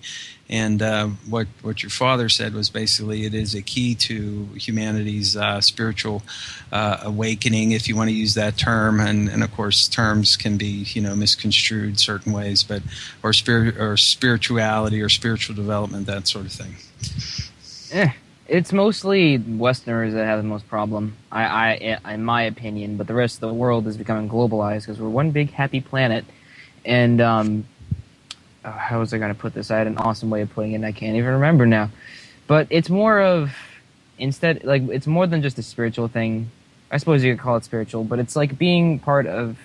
And what your father said was basically it is a key to humanity's spiritual awakening, if you want to use that term. And of course, terms can be misconstrued certain ways, but or spirituality or spiritual development, that sort of thing. It's mostly Westerners that have the most problem, I in my opinion. But the rest of the world is becoming globalized because we're one big happy planet. And how was I going to put this? I had an awesome way of putting it, and I can't even remember now. But it's more of it's more than just a spiritual thing. I suppose you could call it spiritual, but it's like being part of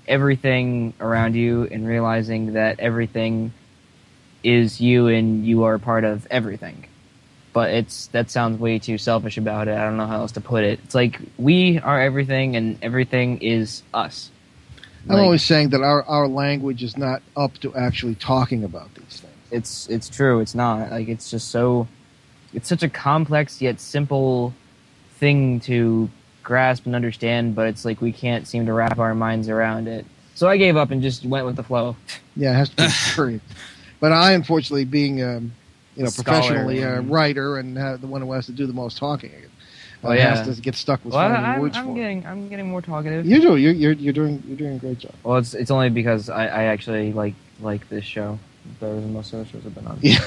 everything around you and realizing that everything is you and you are part of everything. But that sounds way too selfish about it. I don't know how else to put it. It's like we are everything, and everything is us. I'm always saying that our language is not up to actually talking about these things. It's true. It's not. Like, it's just so. It's such a complex yet simple thing to grasp and understand, but it's like we can't seem to wrap our minds around it. So I gave up and just went with the flow. Yeah, it has to be experienced. But I, unfortunately, being professionally a writer and the one who has to do the most talking, has to get stuck with finding words for it. I'm getting more talkative. You do. You're doing a great job. Well, it's only because I actually like this show better than most other shows I've been on. Yeah,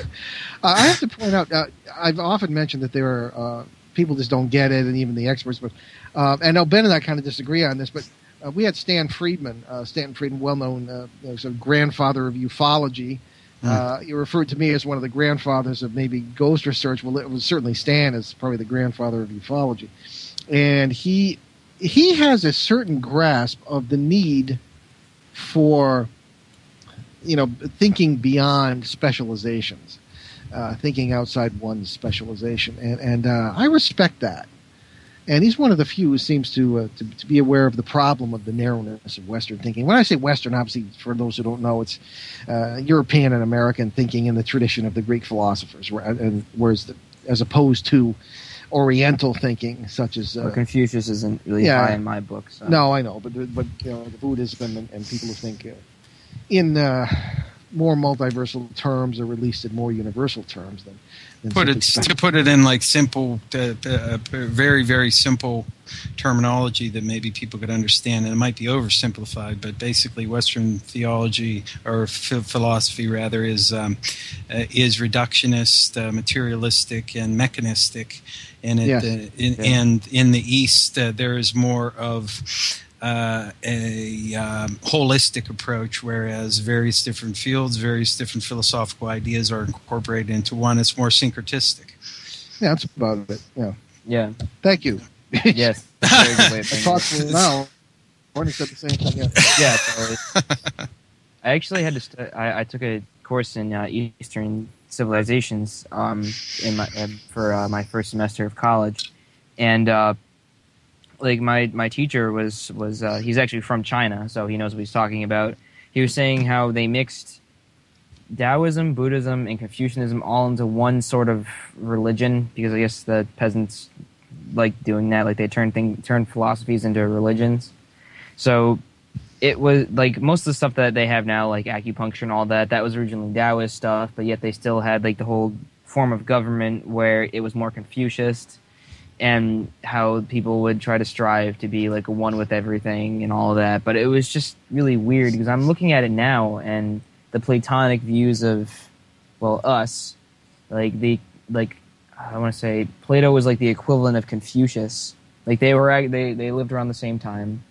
I have to point out. I've often mentioned that there are people just don't get it, and even the experts. But I know Ben and I kind of disagree on this, but we had Stanton Friedman, well-known sort of grandfather of ufology. You referred to me as one of the grandfathers of maybe ghost research. Well, it was certainly Stan is probably the grandfather of ufology, and he has a certain grasp of the need for thinking beyond specializations, thinking outside one's specialization, and I respect that. And he's one of the few who seems to be aware of the problem of the narrowness of Western thinking. When I say Western, obviously, for those who don't know, it's European and American thinking in the tradition of the Greek philosophers, whereas as opposed to Oriental thinking, such as Confucius isn't really high in my book. So. No, I know, but Buddhism and people who think in more multiversal terms, or at least in more universal terms than to put it in like simple, very, very simple terminology that maybe people could understand, and it might be oversimplified, but basically Western theology or philosophy rather is reductionist, materialistic, and mechanistic, and and in the East there is more of a holistic approach, whereas various different fields, various different philosophical ideas are incorporated into one. It's more syncretistic. Yeah, that's about it. Yeah. Thank you. Yes. Very good way of I talked to now. Barney said the same thing. Yeah. Totally. I actually had to. I took a course in Eastern civilizations for my first semester of college, and like my teacher was he's actually from China, so he knows what he's talking about. He was saying how they mixed Taoism, Buddhism, and Confucianism all into one sort of religion, because I guess the peasants like doing that, like they turn philosophies into religions. So it was like most of the stuff that they have now, like acupuncture and all that was originally Taoist stuff, but yet they still had like the whole form of government where it was more Confucius, and how people would try to strive to be like one with everything and all of that. But it was just really weird, because I'm looking at it now, and the Platonic views of, well, us, I want to say Plato was like the equivalent of Confucius. Like they lived around the same time,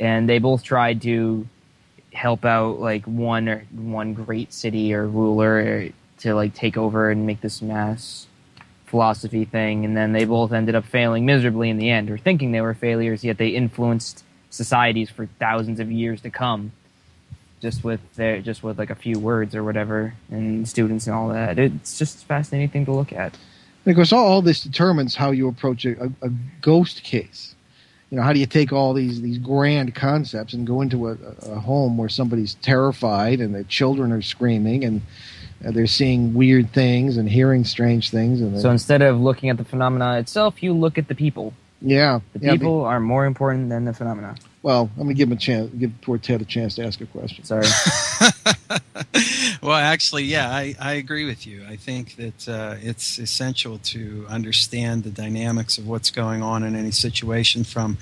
and they both tried to help out like one great city or ruler to like take over and make this mass philosophy thing, and then they both ended up failing miserably in the end, or thinking they were failures, yet they influenced societies for thousands of years to come, just with like a few words or whatever, and students and all that. It's just a fascinating thing to look at. And of course, all this determines how you approach a ghost case. You know, how do you take all these grand concepts and go into a home where somebody's terrified and the children are screaming and they're seeing weird things and hearing strange things. And so instead of looking at the phenomena itself, you look at the people. Yeah. The people are more important than the phenomena. Well, I'm going to give him a chance. Give poor Ted a chance to ask a question. Sorry. Well, actually, yeah, I agree with you. I think that it's essential to understand the dynamics of what's going on in any situation from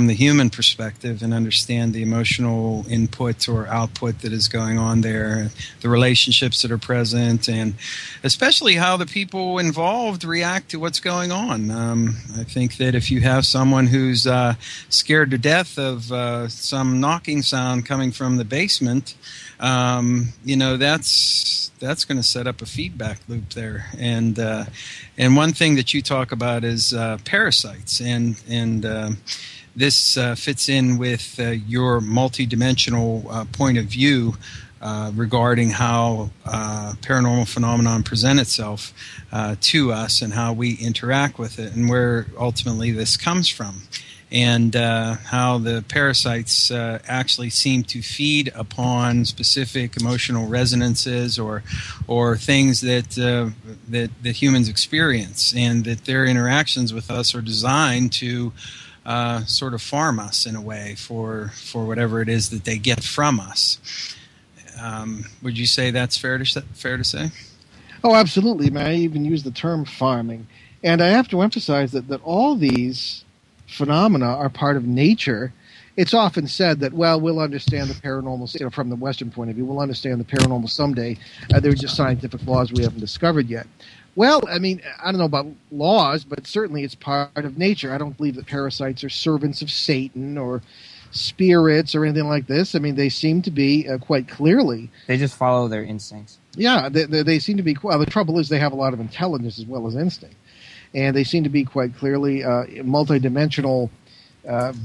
the human perspective, and understand the emotional input or output that is going on there, the relationships that are present, and especially how the people involved react to what's going on. I think that if you have someone who's scared to death of some knocking sound coming from the basement, that's going to set up a feedback loop there. And one thing that you talk about is parasites, and this fits in with your multidimensional point of view regarding how paranormal phenomenon present itself to us, and how we interact with it, and where ultimately this comes from. And how the parasites actually seem to feed upon specific emotional resonances or things that humans experience, and that their interactions with us are designed to sort of farm us in a way for whatever it is that they get from us. Would you say that's fair to say? Oh, absolutely, man. I even use the term farming, and I have to emphasize that all these phenomena are part of nature. It's often said that, well, we'll understand the paranormal, from the Western point of view, we'll understand the paranormal someday. There are just scientific laws we haven't discovered yet. Well, I mean, I don't know about laws, but certainly it's part of nature. I don't believe that parasites are servants of Satan or spirits or anything like this. I mean, they seem to be quite clearly. They just follow their instincts. Yeah, they seem to be. Well, the trouble is they have a lot of intelligence as well as instinct. And they seem to be quite clearly multidimensional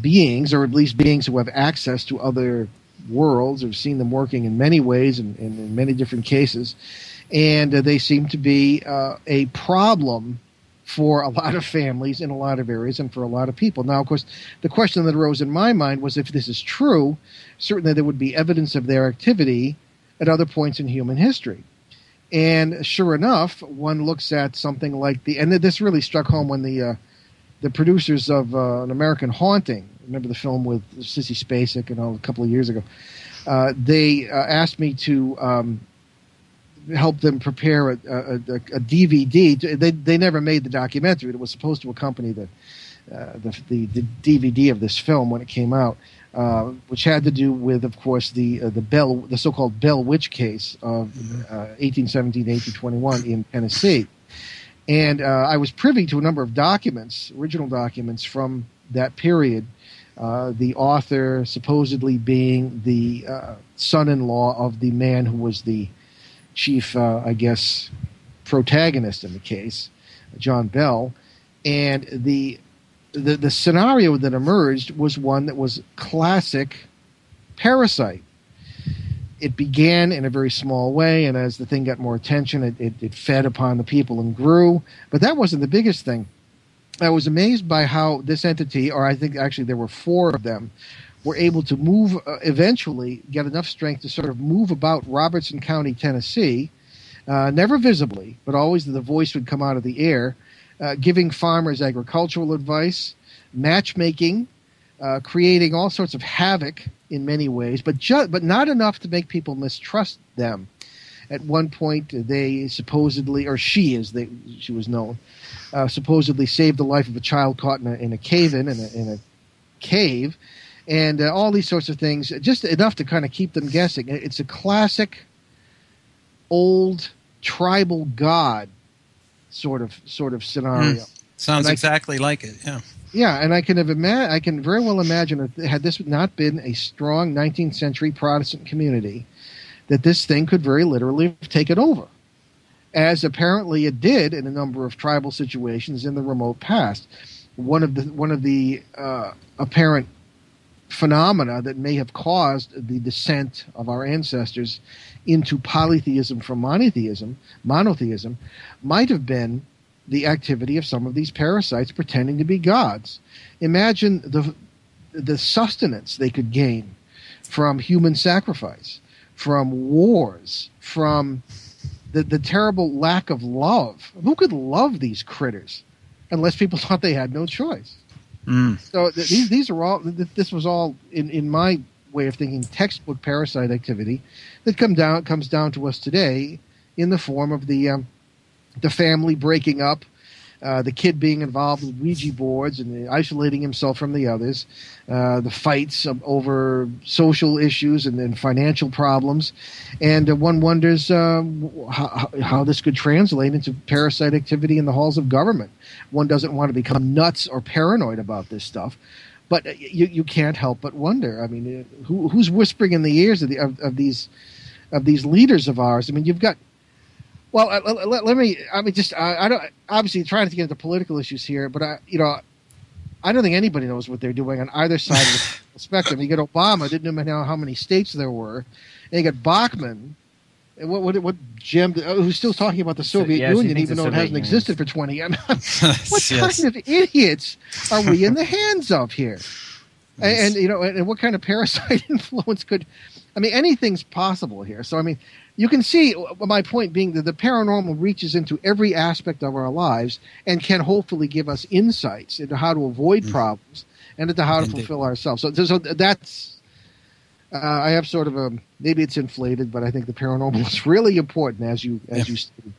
beings, or at least beings who have access to other worlds. I've seen them working in many ways and in many different cases. And they seem to be a problem for a lot of families in a lot of areas and for a lot of people. Now, of course, the question that arose in my mind was, if this is true, certainly there would be evidence of their activity at other points in human history. And sure enough, one looks at something like and this really struck home when the producers of An American Haunting, remember the film with Sissy Spacek and all, a couple of years ago, they asked me to help them prepare a DVD. They never made the documentary. It was supposed to accompany the DVD of this film when it came out. Which had to do with, of course, the so-called Bell Witch case of 1817 to 1821 in Tennessee. And I was privy to a number of documents, original documents from that period, the author supposedly being the son-in-law of the man who was the chief, protagonist in the case, John Bell. And the scenario that emerged was one that was classic parasite. It began in a very small way, and as the thing got more attention, it fed upon the people and grew. But that wasn't the biggest thing. I was amazed by how this entity, or I think actually there were 4 of them, were able to move, eventually get enough strength to sort of move about Robertson County, Tennessee, never visibly, but always the voice would come out of the air, giving farmers agricultural advice, matchmaking, creating all sorts of havoc in many ways, but not enough to make people mistrust them. At one point, they supposedly, or she was known, supposedly saved the life of a child caught in a cave-in, in a cave, and all these sorts of things, just enough to kind of keep them guessing. It's a classic old tribal god sort of scenario. Sounds exactly like it. Yeah. Yeah, and I can very well imagine that had this not been a strong 19th century Protestant community, that this thing could very literally have taken over, as apparently it did in a number of tribal situations in the remote past. One of the apparent phenomena that may have caused the descent of our ancestors into polytheism from monotheism might have been the activity of some of these parasites pretending to be gods. Imagine the sustenance they could gain from human sacrifice, from wars, from the terrible lack of love. Who could love these critters unless people thought they had no choice? So these are all. This was all in my way of thinking textbook parasite activity that comes down to us today in the form of the family breaking up, the kid being involved with Ouija boards and isolating himself from the others, the fights over social issues and then financial problems, and one wonders how this could translate into parasite activity in the halls of government. One doesn't want to become nuts or paranoid about this stuff, but you can't help but wonder. I mean, who's whispering in the ears of these leaders of ours? I mean, you've got. Well, let me. I mean, just I don't. Obviously, trying to get into political issues here, but I don't think anybody knows what they're doing on either side of the spectrum. You got Obama, didn't even know how many states there were, and you got Bachmann. And what Jim, who's still talking about the Soviet Union, even though it hasn't existed for 20 years. What kind of idiots are we in the hands of here? And and what kind of parasite influence could? I mean, anything's possible here. So I mean. You can see my point being that the paranormal reaches into every aspect of our lives and can hopefully give us insights into how to avoid problems and into how to fulfill ourselves. So that's I have sort of maybe it's inflated, but I think the paranormal is really important as you stated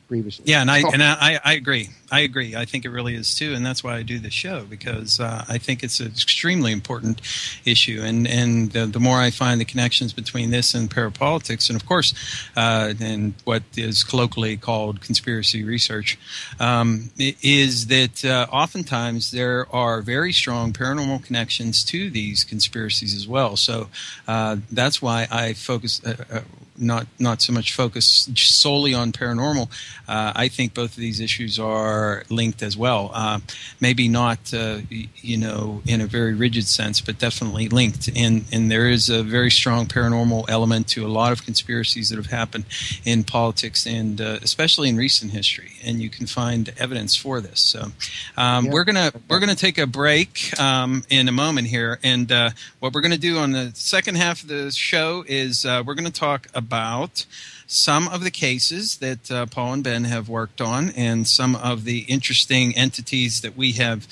previously. Yeah, and I agree. I think it really is too, and that's why I do the show, because I think it's an extremely important issue. And the more I find the connections between this and parapolitics, and of course, and what is colloquially called conspiracy research, is that oftentimes there are very strong paranormal connections to these conspiracies as well. So that's why I focus. Not so much focus solely on paranormal. I think both of these issues are linked as well. Maybe not, in a very rigid sense, but definitely linked. And there is a very strong paranormal element to a lot of conspiracies that have happened in politics, and especially in recent history. And you can find evidence for this. So we're gonna take a break in a moment here, and what we're gonna do on the second half of the show is we're gonna talk about some of the cases that Paul and Ben have worked on, and some of the interesting entities that we have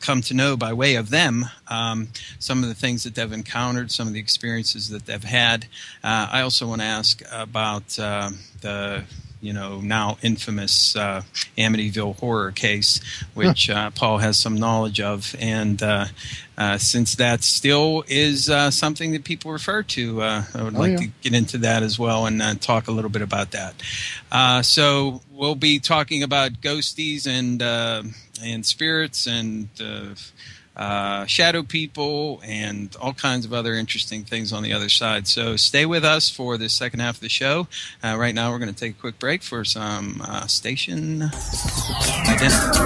come to know by way of them, some of the things that they've encountered, some of the experiences that they've had. I also want to ask about the now infamous Amityville horror case, which Paul has some knowledge of. And since that still is something that people refer to, I would like to get into that as well and talk a little bit about that. So we'll be talking about ghosties and spirits and shadow people and all kinds of other interesting things on the other side. So stay with us for the second half of the show. Right now we're going to take a quick break for some station identity.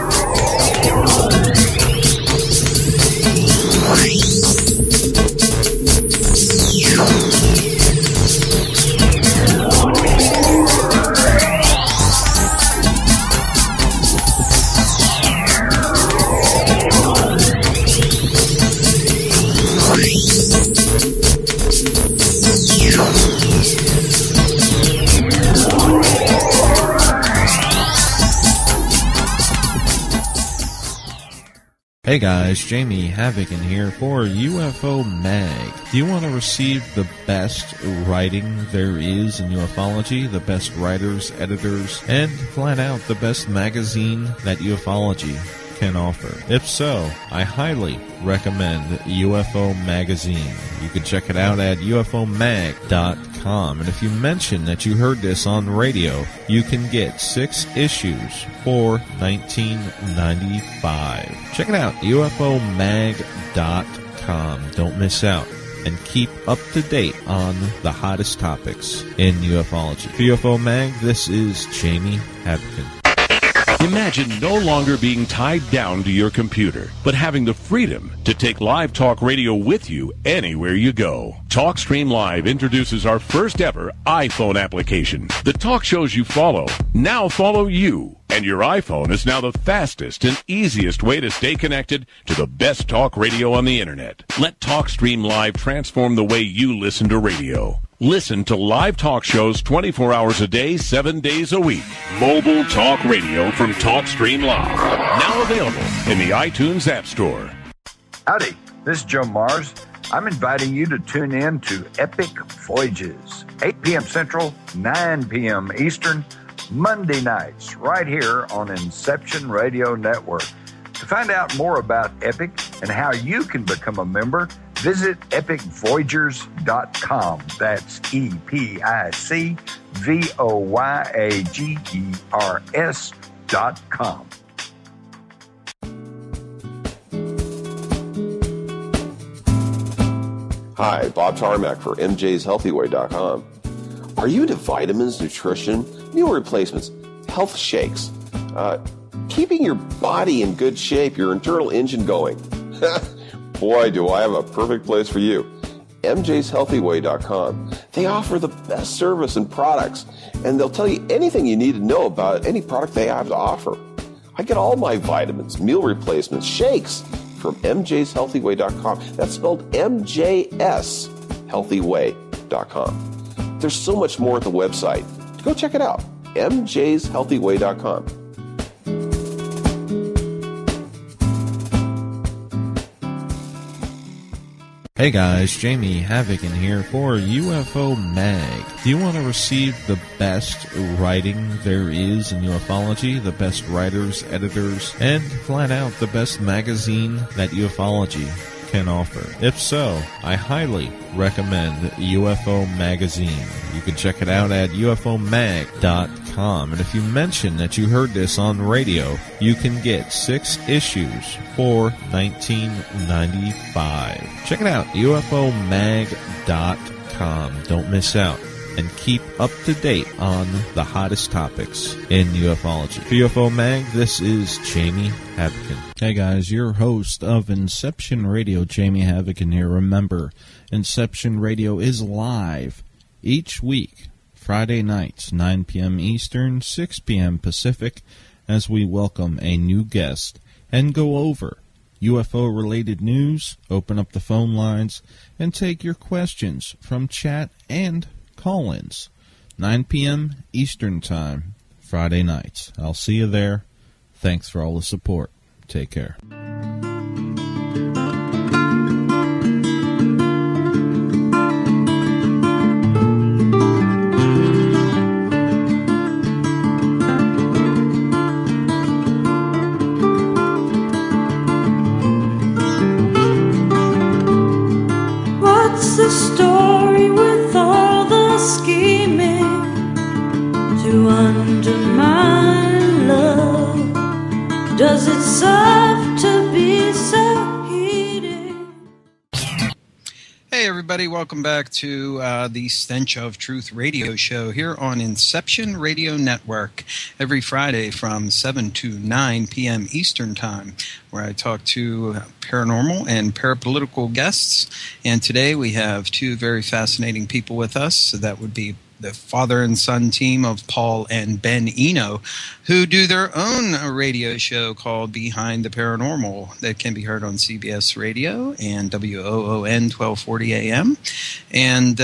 Hey guys, Jamie Havoc in here for UFO Mag. Do you want to receive the best writing there is in ufology, the best writers, editors, and flat out the best magazine that ufology can offer? If so, I highly recommend UFO Magazine. You can check it out at ufomag.com. And if you mention that you heard this on radio, you can get 6 issues for $19.95. Check it out, ufomag.com. Don't miss out. And keep up to date on the hottest topics in ufology. For UFO Mag, this is Jamie Havoc. Imagine no longer being tied down to your computer, but having the freedom to take live talk radio with you anywhere you go. TalkStream Live introduces our first ever iPhone application. The talk shows you follow now follow you. And your iPhone is now the fastest and easiest way to stay connected to the best talk radio on the internet. Let TalkStream Live transform the way you listen to radio. Listen to live talk shows 24 hours a day, 7 days a week. Mobile talk radio from TalkStream Live. Now available in the iTunes App Store. Howdy, this is Joe Mars. I'm inviting you to tune in to Epic Voyages, 8 p.m. Central, 9 p.m. Eastern, Monday nights, right here on Inception Radio Network. To find out more about Epic and how you can become a member, visit epicvoyagers.com. That's EPICVOYAGERS.com. Hi, Bob Tarmac for MJ'sHealthyWay.com. Are you into vitamins, nutrition, meal replacements, health shakes, keeping your body in good shape, your internal engine going? Boy, do I have a perfect place for you. MJ'sHealthyWay.com. They offer the best service and products, and they'll tell you anything you need to know about any product they have to offer. I get all my vitamins, meal replacements, shakes from MJ'sHealthyWay.com. That's spelled MJSHealthyWay.com. There's so much more at the website. Go check it out. MJ'sHealthyWay.com. Hey guys, Jamie Havoc in here for UFO Mag. Do you want to receive the best writing there is in ufology, the best writers, editors, and flat out the best magazine that ufology can offer? If so, I highly recommend UFO Magazine. You can check it out at ufomag.com. And if you mention that you heard this on radio, you can get 6 issues for $19.95. Check it out, ufomag.com. Don't miss out. And keep up to date on the hottest topics in ufology. For UFO Mag, this is Jamie Havoc. Hey guys, your host of Inception Radio, Jamie Havoc here. Remember, Inception Radio is live each week, Friday nights, 9 p.m. Eastern, 6 p.m. Pacific, as we welcome a new guest and go over UFO-related news, open up the phone lines, and take your questions from chat and call-ins. 9 p.m. Eastern Time, Friday nights. I'll see you there. Thanks for all the support. Take care. What's the story with all the scheming to undermine love? Does it serve to be so heated? Hey everybody, welcome back to the Stench of Truth radio show here on Inception Radio Network every Friday from 7 to 9 p.m. Eastern Time, where I talk to paranormal and parapolitical guests. And today we have 2 very fascinating people with us. So that would be the father and son team of Paul and Ben Eno, who do their own radio show called Behind the Paranormal that can be heard on CBS Radio and WOON 1240 AM. And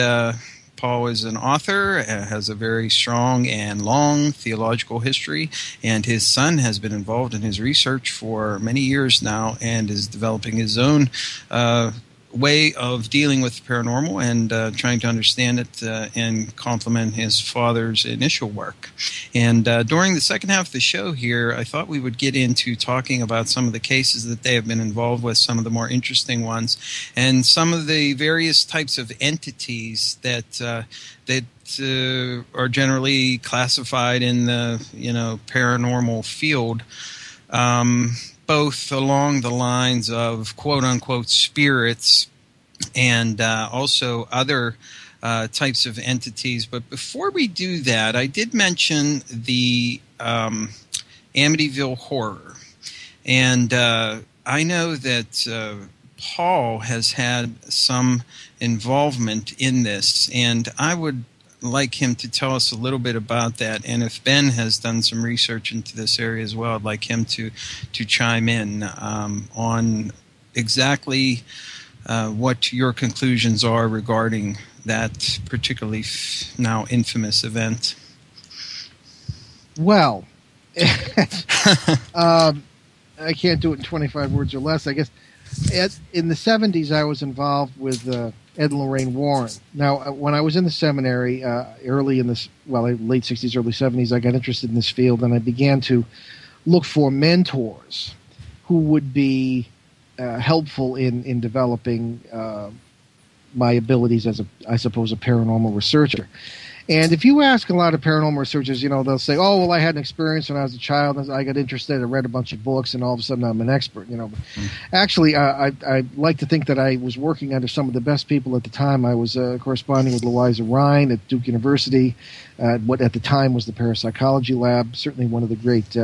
Paul is an author, has a very strong and long theological history, and his son has been involved in his research for many years now and is developing his own way of dealing with the paranormal and trying to understand it and complement his father's initial work. And during the second half of the show here, I thought we would get into talking about some of the cases that they have been involved with, some of the more interesting ones, and some of the various types of entities that are generally classified in the paranormal field. Both along the lines of quote-unquote spirits and also other types of entities. But before we do that, I did mention the Amityville Horror. And I know that Paul has had some involvement in this, and I would like him to tell us a little bit about that. And if Ben has done some research into this area as well, I'd like him to chime in on exactly what your conclusions are regarding that particularly now infamous event. Well, I can't do it in 25 words or less. I guess in the 70s, I was involved with Ed and Lorraine Warren. Now, when I was in the seminary, late 60s, early 70s, I got interested in this field, and I began to look for mentors who would be helpful in developing my abilities as, I suppose, a paranormal researcher. And if you ask a lot of paranormal researchers, they'll say, "Oh, well, I had an experience when I was a child. I got interested. I read a bunch of books, and all of a sudden, I'm an expert." Actually, I like to think that I was working under some of the best people at the time. I was corresponding with Louisa Rhine at Duke University, what at the time was the parapsychology lab. Certainly, one of the great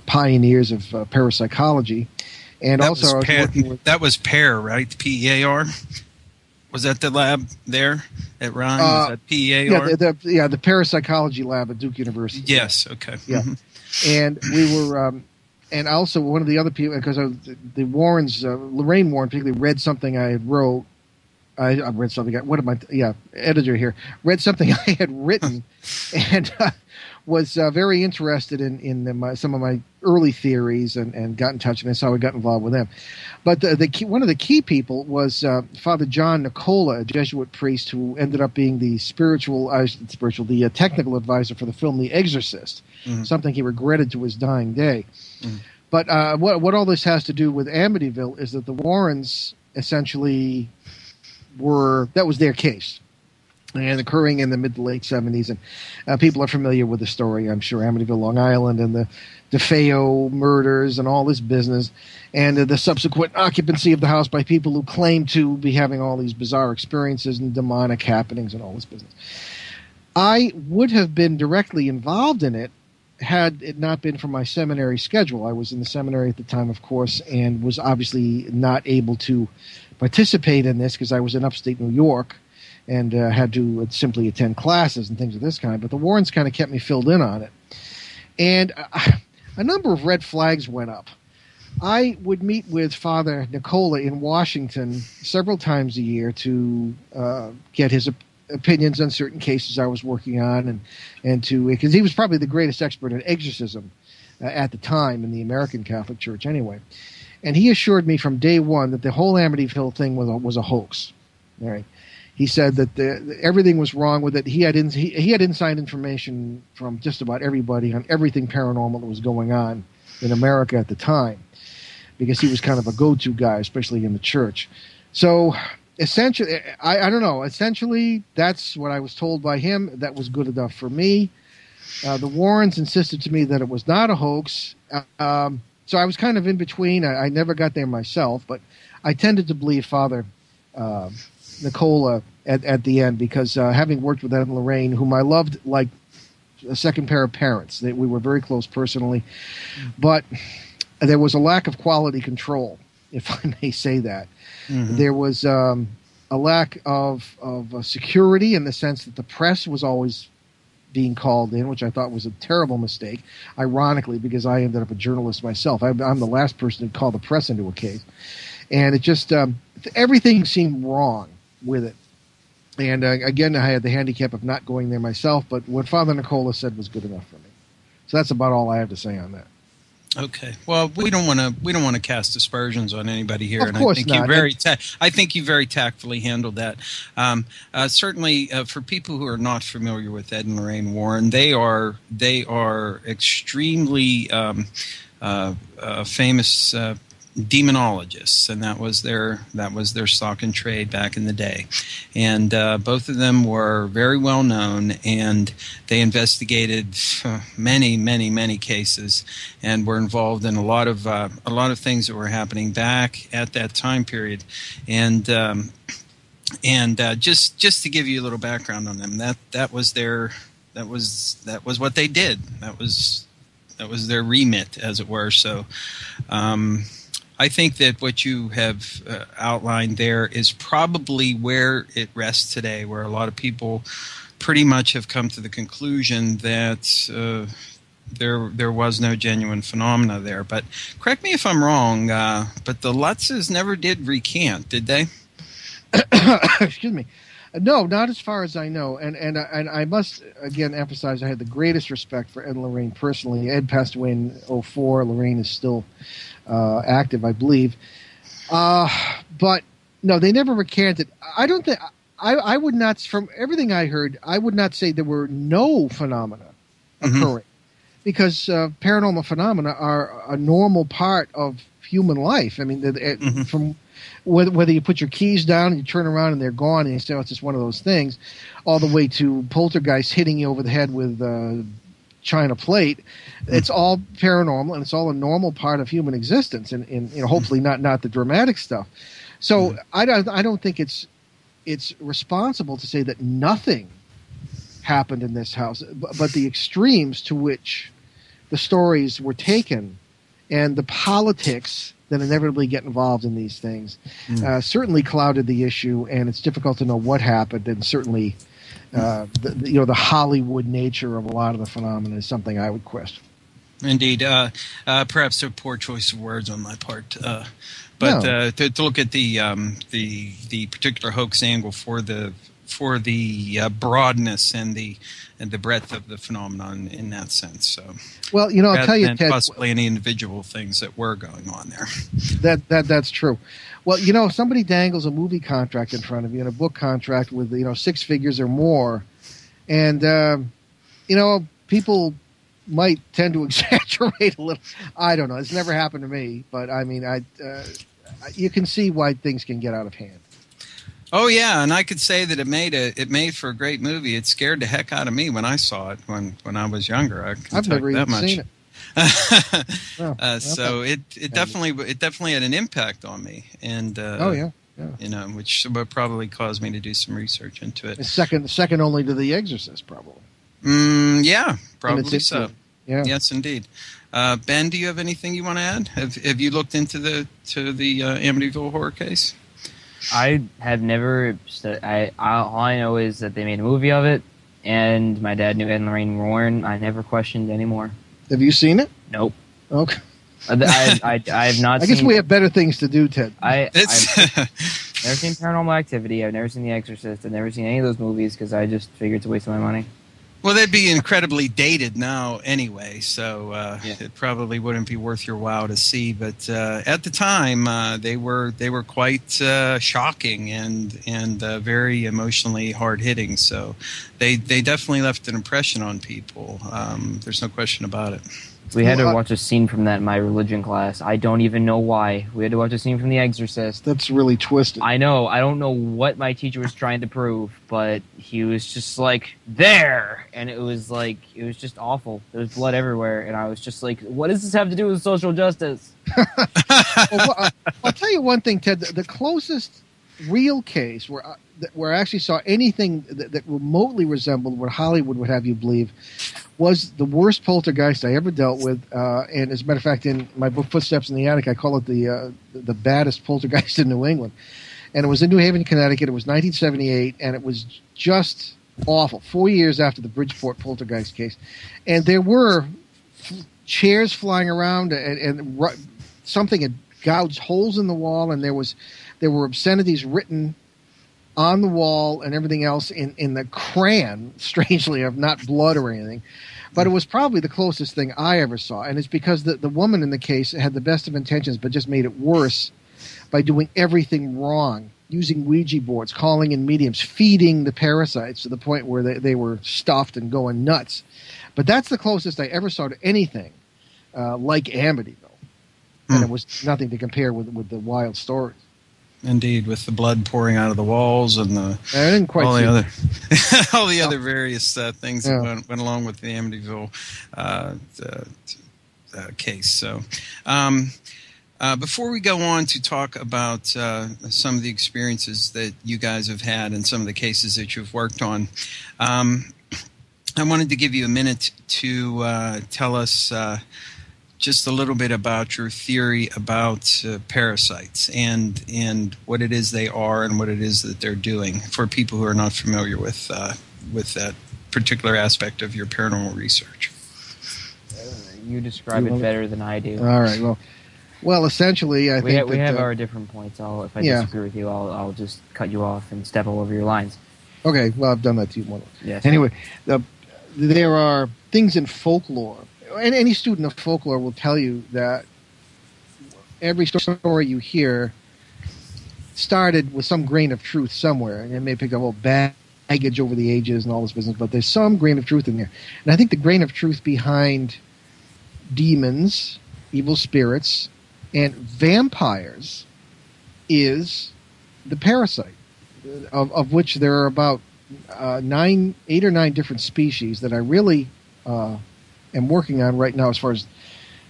pioneers of parapsychology. And also, I was working with that was PAIR, right? PEAR. Was that the lab there at Rhine? Was that PEAR? Yeah, the parapsychology lab at Duke University. Yes, okay. Yeah. And we were, and also one of the other people, because the Warrens, Lorraine Warren particularly, read something I had wrote. I read something, editor here, read something I had written and was very interested in some of my early theories and got in touch, and that's how I got involved with them. But one of the key people was Father John Nicola, a Jesuit priest who ended up being the technical advisor for the film The Exorcist, something he regretted to his dying day. But what all this has to do with Amityville is that the Warrens essentially that was their case. And occurring in the mid to late 70s. And people are familiar with the story, I'm sure, Amityville, Long Island, and the DeFeo murders and all this business, and the subsequent occupancy of the house by people who claim to be having all these bizarre experiences and demonic happenings and all this business. I would have been directly involved in it had it not been for my seminary schedule. I was in the seminary at the time, of course, and was obviously not able to participate in this because I was in upstate New York and had to simply attend classes and things of this kind. But the Warrens kind of kept me filled in on it. And a number of red flags went up. I would meet with Father Nicola in Washington several times a year to get his opinions on certain cases I was working on, and because he was probably the greatest expert in exorcism at the time in the American Catholic Church anyway. And he assured me from day one that the whole Amityville thing was a hoax. All right. He said that everything was wrong with it. He had inside information from just about everybody on everything paranormal that was going on in America at the time, because he was kind of a go-to guy, especially in the church. So essentially, I don't know. Essentially, that's what I was told by him. That was good enough for me. The Warrens insisted to me that it was not a hoax. So I was kind of in between. I never got there myself, but I tended to believe Father Nicola at the end, because having worked with Ed and Lorraine, whom I loved like a second pair of parents, we were very close personally, but there was a lack of quality control, if I may say that. There was a lack of security in the sense that the press was always being called in, which I thought was a terrible mistake, ironically, because I ended up a journalist myself. I'm the last person to call the press into a case. And it just everything seemed wrong with it. And again, I had the handicap of not going there myself, but what Father Nicola said was good enough for me. So that's about all I have to say on that. Okay. Well, we don't want to cast aspersions on anybody here, Of course not. I think you very tactfully handled that. Certainly, for people who are not familiar with Ed and Lorraine Warren, they are extremely famous demonologists, and that was their stock and trade back in the day. And both of them were very well known, and they investigated many cases, and were involved in a lot of things that were happening back at that time period. And just to give you a little background on them, that was what they did. That was their remit, as it were. So. I think that what you have outlined there is probably where it rests today, where a lot of people pretty much have come to the conclusion that there was no genuine phenomena there. But correct me if I'm wrong, but the Lutzes never did recant, did they? Excuse me. No, not as far as I know. And I must, again, emphasize I had the greatest respect for Ed and Lorraine personally. Ed passed away in 2004. Lorraine is still active, I believe. But, no, they never recanted. I don't think – I would not – from everything I heard, I would not say there were no phenomena occurring. Because paranormal phenomena are a normal part of human life. I mean, from – whether you put your keys down and you turn around and they're gone and you say, oh, it's just one of those things, all the way to poltergeist hitting you over the head with china plate, it's all paranormal and it's all a normal part of human existence, and hopefully not the dramatic stuff. So I don't think it's responsible to say that nothing happened in this house, but the extremes to which the stories were taken and the politics that inevitably get involved in these things certainly clouded the issue, and it's difficult to know what happened, and certainly the Hollywood nature of a lot of the phenomena is something I would question. Indeed. Perhaps a poor choice of words on my part. But to look at the particular hoax angle for the broadness and the breadth of the phenomenon in that sense. So, well, I'll tell you, Ted, possibly any individual things that were going on there. That's true. Well, somebody dangles a movie contract in front of you and a book contract with 6 figures or more, and people might tend to exaggerate a little. I don't know. It's never happened to me, but I mean, you can see why things can get out of hand. Oh yeah, and I could say that it made for a great movie. It scared the heck out of me when I saw it when I was younger. I've never even seen it. So it definitely had an impact on me, and which would probably caused me to do some research into it. It's second only to The Exorcist, probably. Yeah, probably so. Yeah. Yes, indeed. Ben, do you have anything you want to add? Have you looked into the Amityville horror case? I have never. All I know is that they made a movie of it, and my dad knew Ed and Lorraine Warren. I never questioned anymore. Have you seen it? Nope. Okay. I have not. I guess we have better things to do, Ted. I've never seen Paranormal Activity. I've never seen The Exorcist. I've never seen any of those movies because I just figured it's a waste of my money. Well, they'd be incredibly dated now anyway, so it probably wouldn't be worth your while to see. But at the time, they were quite shocking and very emotionally hard hitting. So they definitely left an impression on people. There's no question about it. We had to watch a scene from that in my religion class. I don't even know why. We had to watch a scene from The Exorcist. That's really twisted. I know. I don't know what my teacher was trying to prove, but he was just like, there! And it was just awful. There was blood everywhere, and I was just like, what does this have to do with social justice? I'll tell you one thing, Ted. The closest real case where I actually saw anything that remotely resembled what Hollywood would have you believe was the worst poltergeist I ever dealt with. And as a matter of fact, in my book Footsteps in the Attic, I call it the baddest poltergeist in New England. And it was in New Haven, Connecticut. It was 1978, and it was just awful. 4 years after the Bridgeport poltergeist case. And there were chairs flying around, and something had gouged holes in the wall, and there were obscenities written on the wall and everything else in the crayon, strangely, of not blood or anything. But it was probably the closest thing I ever saw. And it's because the woman in the case had the best of intentions but just made it worse by doing everything wrong, using Ouija boards, calling in mediums, feeding the parasites to the point where they were stuffed and going nuts. But that's the closest I ever saw to anything like Amityville. And it was nothing to compare with the wild stories. Indeed, with the blood pouring out of the walls and I didn't quite all see the other other various things that went along with the Amityville case. So, before we go on to talk about some of the experiences that you guys have had and some of the cases that you've worked on, I wanted to give you a minute to tell us just a little bit about your theory about parasites and what it is they are and what it is that they're doing for people who are not familiar with that particular aspect of your paranormal research. You describe it better than I do. All right. Well, essentially, I think we have our different points. If I disagree with you, I'll just cut you off and step all over your lines. Okay. Well, I've done that to you once. Yes. Anyway, there are things in folklore. And any student of folklore will tell you that every story you hear started with some grain of truth somewhere. And it may pick up all baggage over the ages and all this business, but there's some grain of truth in there. And I think the grain of truth behind demons, evil spirits, and vampires is the parasite, of which there are about 8 or 9 different species that I really am working on right now as far as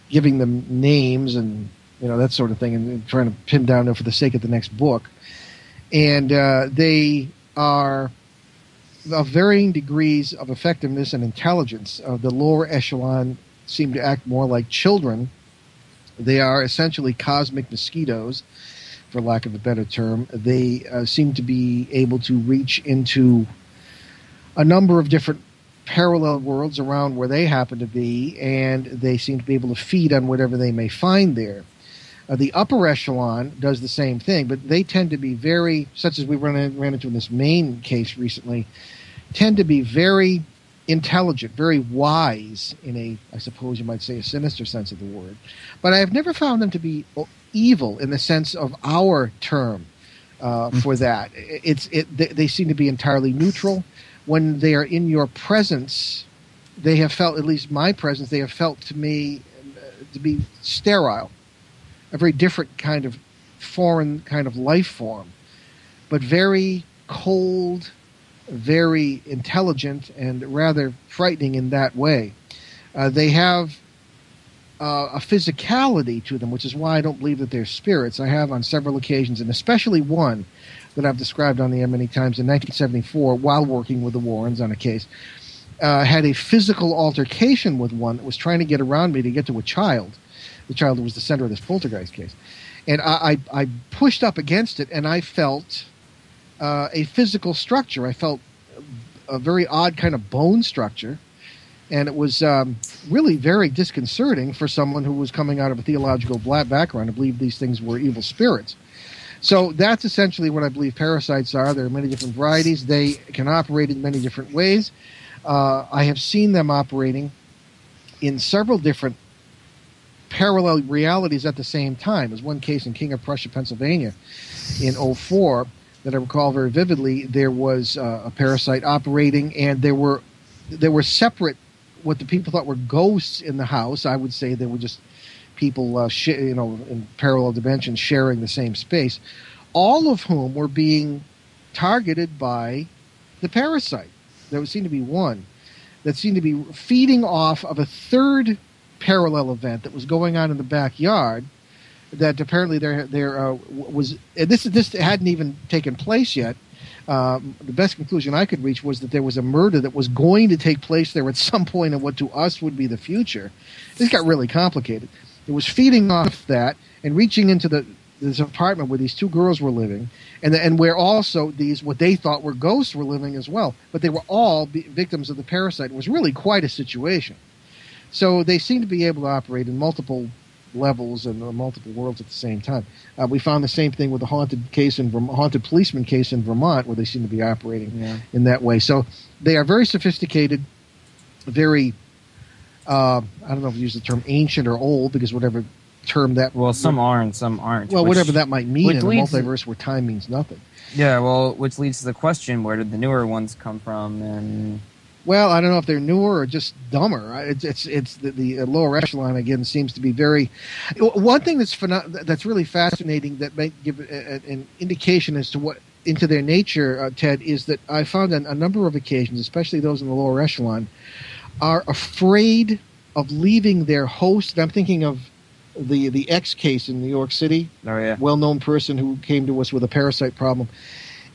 giving them names and that sort of thing and trying to pin down them for the sake of the next book. And they are of varying degrees of effectiveness and intelligence. The lower echelon seem to act more like children. They are essentially cosmic mosquitoes, for lack of a better term. They seem to be able to reach into a number of different parallel worlds around where they happen to be, and they seem to be able to feed on whatever they may find there. The upper echelon does the same thing, but they tend to be very, such as we ran into in this main case recently, tend to be very intelligent, very wise in I suppose you might say, a sinister sense of the word. But I have never found them to be evil in the sense of our term for that. They seem to be entirely neutral. When they are in your presence, they have felt, at least my presence, they have felt to me to be sterile, a very different kind of foreign kind of life form, but very cold, very intelligent, and rather frightening in that way. They have a physicality to them, which is why I don't believe that they're spirits. I have on several occasions, and especially one that I've described on the air many times in 1974 while working with the Warrens on a case, had a physical altercation with one that was trying to get around me to get to a child, the child that was the center of this poltergeist case. And I pushed up against it, and I felt a physical structure. I felt a very odd kind of bone structure, and it was really very disconcerting for someone who was coming out of a theological background to believe these things were evil spirits. So that's essentially what I believe parasites are. There are many different varieties. They can operate in many different ways. I have seen them operating in several different parallel realities at the same time. There's one case in King of Prussia, Pennsylvania in 2004 that I recall very vividly. There was a parasite operating, and there were separate, what the people thought were ghosts in the house. I would say they were just people, in parallel dimensions sharing the same space, all of whom were being targeted by the parasite. There seemed to be one that seemed to be feeding off of a third parallel event that was going on in the backyard. That apparently there was this hadn't even taken place yet. The best conclusion I could reach was that there was a murder that was going to take place there at some point in what to us would be the future. This got really complicated. It was feeding off that and reaching into this apartment where these two girls were living, and where also these what they thought were ghosts were living as well. But they were all victims of the parasite. It was really quite a situation. So they seem to be able to operate in multiple levels and multiple worlds at the same time. We found the same thing with the haunted policeman case in Vermont, where they seem to be operating in that way. So they are very sophisticated, very, I don't know if you use the term ancient or old, because whatever term that... Well, some are and some aren't. Well, whatever that might mean in a multiverse where time means nothing. Yeah, well, which leads to the question, where did the newer ones come from? And well, I don't know if they're newer or just dumber. It's the lower echelon, again, seems to be very... One thing that's really fascinating that might give an indication as to what into their nature, Ted, is that I found on a number of occasions, especially those in the lower echelon, are afraid of leaving their host. I'm thinking of the X case in New York City. Oh, yeah. Well-known person who came to us with a parasite problem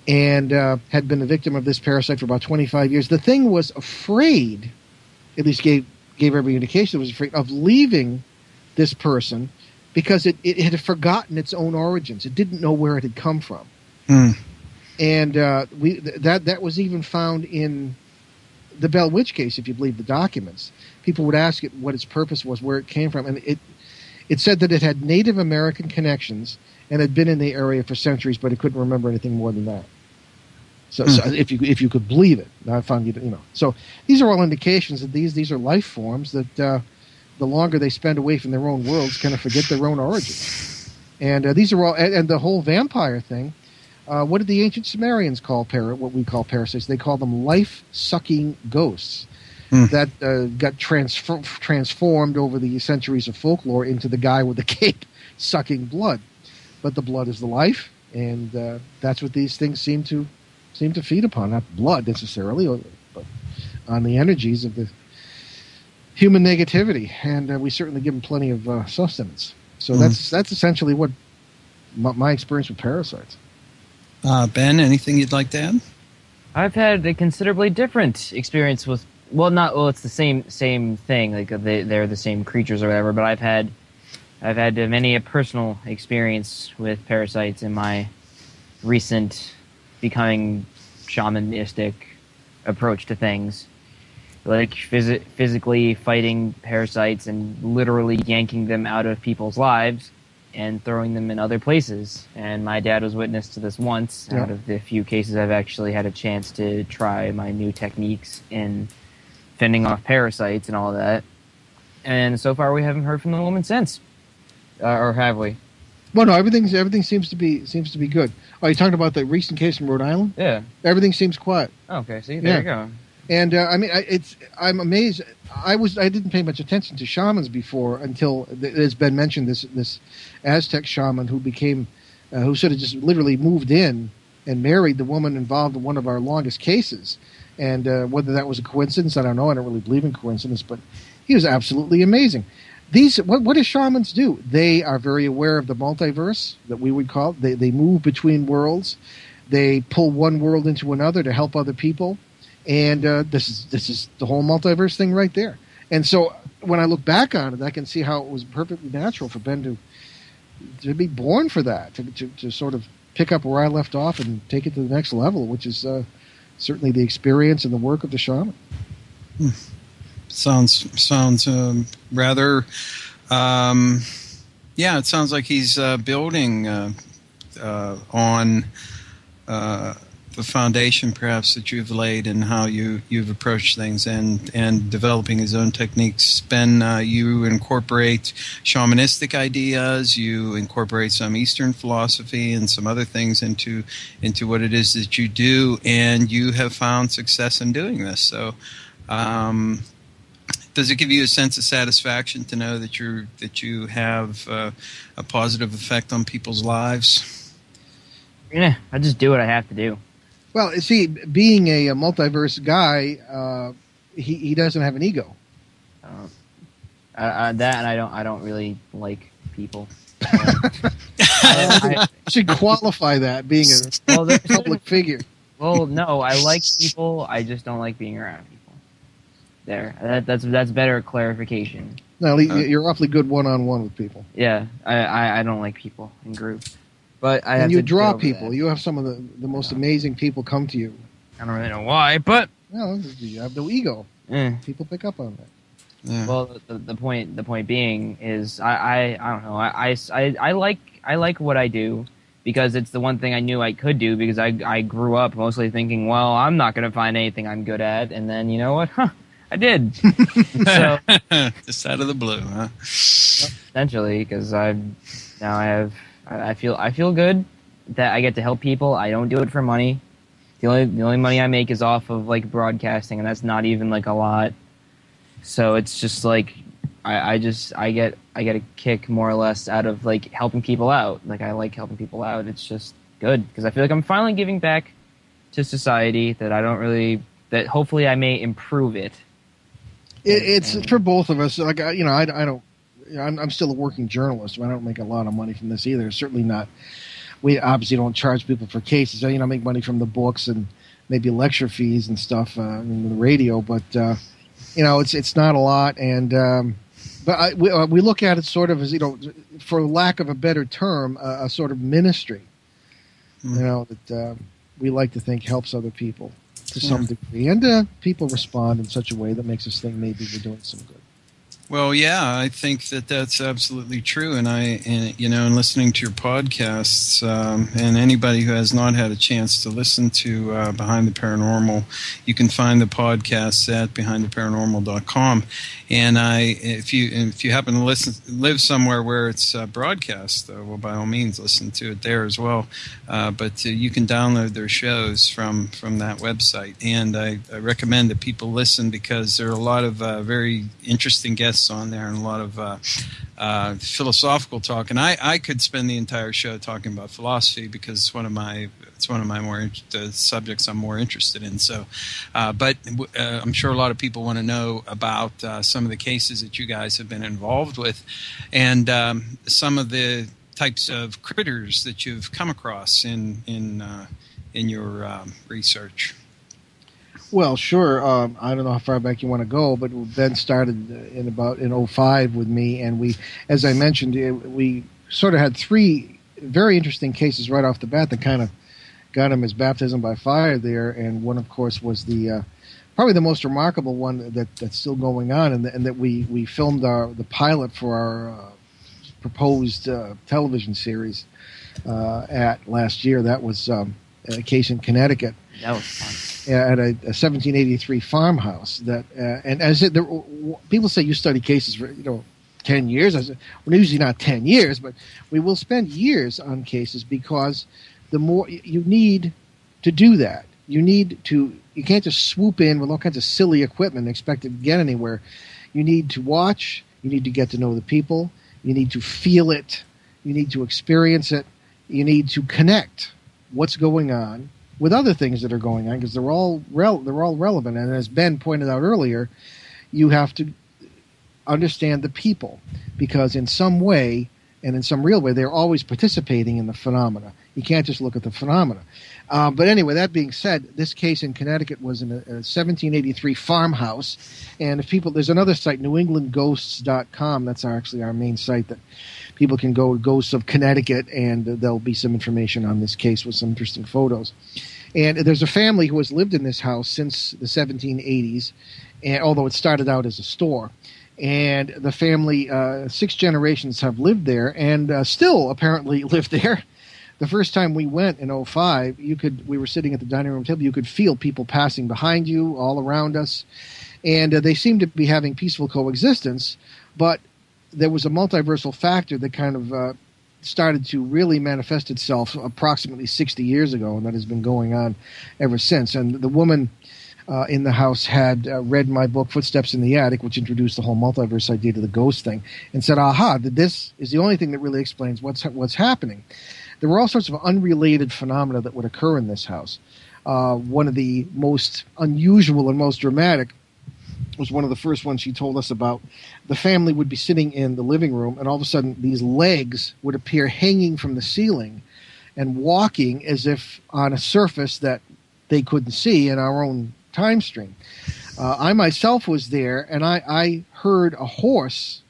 and had been a victim of this parasite for about 25 years. The thing was afraid, at least gave every indication it was afraid of leaving this person because it had forgotten its own origins. It didn't know where it had come from. And that was even found in the Bell Witch case, if you believe the documents. People would ask it what its purpose was, where it came from, and it said that it had Native American connections and had been in the area for centuries, but it couldn't remember anything more than that. So if you could believe it, I found So these are all indications that these are life forms that the longer they spend away from their own worlds, kind of forget their own origins. And these are all, and the whole vampire thing. What did the ancient Sumerians call what we call parasites? They call them life-sucking ghosts that got transformed over the centuries of folklore into the guy with the cape sucking blood. But the blood is the life, and that's what these things seem to feed upon. Not blood necessarily, but on the energies of the human negativity. And we certainly give them plenty of sustenance. So that's essentially what my experience with parasites. Ben, anything you'd like to add? I've had a considerably different experience with, it's the same thing, like they're the same creatures or whatever, but I've had many a personal experience with parasites in my recent becoming shamanistic approach to things, like physically fighting parasites and literally yanking them out of people's lives and throwing them in other places. And my dad was witness to this once. Out of the few cases I've actually had a chance to try my new techniques in fending off parasites and all that. And so far we haven't heard from the woman since. Or have we? Well, no, everything seems to be good. Are you talking about the recent case in Rhode Island? Yeah. Everything seems quiet. Okay, see, there you go. And I'm amazed. I didn't pay much attention to shamans before until, as Ben mentioned, this Aztec shaman who became, who sort of just literally moved in and married the woman involved in one of our longest cases. And whether that was a coincidence, I don't know. I don't really believe in coincidence, but he was absolutely amazing. What do shamans do? They are very aware of the multiverse that we would call. They move between worlds. They pull one world into another to help other people. And this is the whole multiverse thing right there. And so when I look back on it, I can see how it was perfectly natural for Ben to be born for that, to sort of pick up where I left off and take it to the next level, which is certainly the experience and the work of the shaman. Sounds rather, it sounds like he's building on the foundation perhaps that you've laid and how you've approached things and developing his own techniques. Ben, you incorporate shamanistic ideas, you incorporate some Eastern philosophy and some other things into what it is that you do, and you have found success in doing this. So does it give you a sense of satisfaction to know that you have a positive effect on people's lives? Yeah, I just do what I have to do. Well, see, being a multiverse guy, he doesn't have an ego. That, and I don't really like people. I should qualify that, being a public figure. Well, no, I like people. I just don't like being around people. There, that's better clarification. No, you're awfully good one-on-one with people. Yeah, I don't like people in groups. But and you draw people. You have some of the most amazing people come to you. I don't really know why, but you have no ego. People pick up on that. Yeah. Well, the point being is I don't know. I like what I do because it's the one thing I knew I could do because I grew up mostly thinking, well, I'm not going to find anything I'm good at, and then you know what? I did. So, just out of the blue, huh? Essentially, because I feel good that I get to help people. I don't do it for money. The only money I make is off of like broadcasting, and that's not even like a lot. So it's just like I get a kick more or less out of like helping people out. Like I like helping people out. It's just good because I feel like I'm finally giving back to society that hopefully I may improve it. It's for both of us. Like I don't. I'm still a working journalist. So I don't make a lot of money from this either. Certainly not. We obviously don't charge people for cases. I make money from the books and maybe lecture fees and stuff in the radio, but. It's not a lot, and but we look at it sort of as for lack of a better term, a sort of ministry. That we like to think helps other people to some degree, and people respond in such a way that makes us think maybe we're doing some good. Well, yeah, I think that's absolutely true, and in listening to your podcasts, and anybody who has not had a chance to listen to Behind the Paranormal, you can find the podcasts at behindtheparanormal.com. And if you happen to live somewhere where it's broadcast, well, by all means, listen to it there as well. But you can download their shows from that website, and I recommend that people listen because there are a lot of very interesting guests on there and a lot of philosophical talk. And I could spend the entire show talking about philosophy because it's one of my more subjects I'm more interested in. So, but I'm sure a lot of people want to know about some of the cases that you guys have been involved with, and some of the types of critters that you've come across in your research. Well, sure. I don't know how far back you want to go, but Ben started in 2005 with me, and we, as I mentioned, we sort of had three very interesting cases right off the bat that kind of got him his baptism by fire there, and one, of course, was the probably the most remarkable one that's still going on, and that we filmed the pilot for our proposed television series at last year. That was a case in Connecticut. That was fun. At a 1783 farmhouse. And as people say, you study cases for 10 years. I said, well, usually not 10 years, but we will spend years on cases because the more you need to do that, you can't just swoop in with all kinds of silly equipment and expect to get anywhere. You need to watch. You need to get to know the people. You need to feel it. You need to experience it. You need to connect what's going on with other things that are going on because they're all relevant. And as Ben pointed out earlier, you have to understand the people because in some way and in some real way, they're always participating in the phenomena. You can't just look at the phenomena. But anyway, that being said, this case in Connecticut was in a 1783 farmhouse. And if there's another site, newenglandghosts.com. That's actually our main site that people can go, Ghosts of Connecticut, and there'll be some information on this case with some interesting photos. And there's a family who has lived in this house since the 1780s, and although it started out as a store. And the family, 6 generations have lived there and still apparently live there. The first time we went in 2005, we were sitting at the dining room table. You could feel people passing behind you, all around us. And they seemed to be having peaceful coexistence, but there was a multiversal factor that kind of started to really manifest itself approximately 60 years ago, and that has been going on ever since. And the woman in the house had read my book, Footsteps in the Attic, which introduced the whole multiverse idea to the ghost thing, and said, aha, this is the only thing that really explains what's happening. There were all sorts of unrelated phenomena that would occur in this house. One of the most unusual and most dramatic was one of the first ones she told us about. The family would be sitting in the living room, and all of a sudden these legs would appear hanging from the ceiling and walking as if on a surface that they couldn't see in our own time stream. I myself was there, and I heard a horse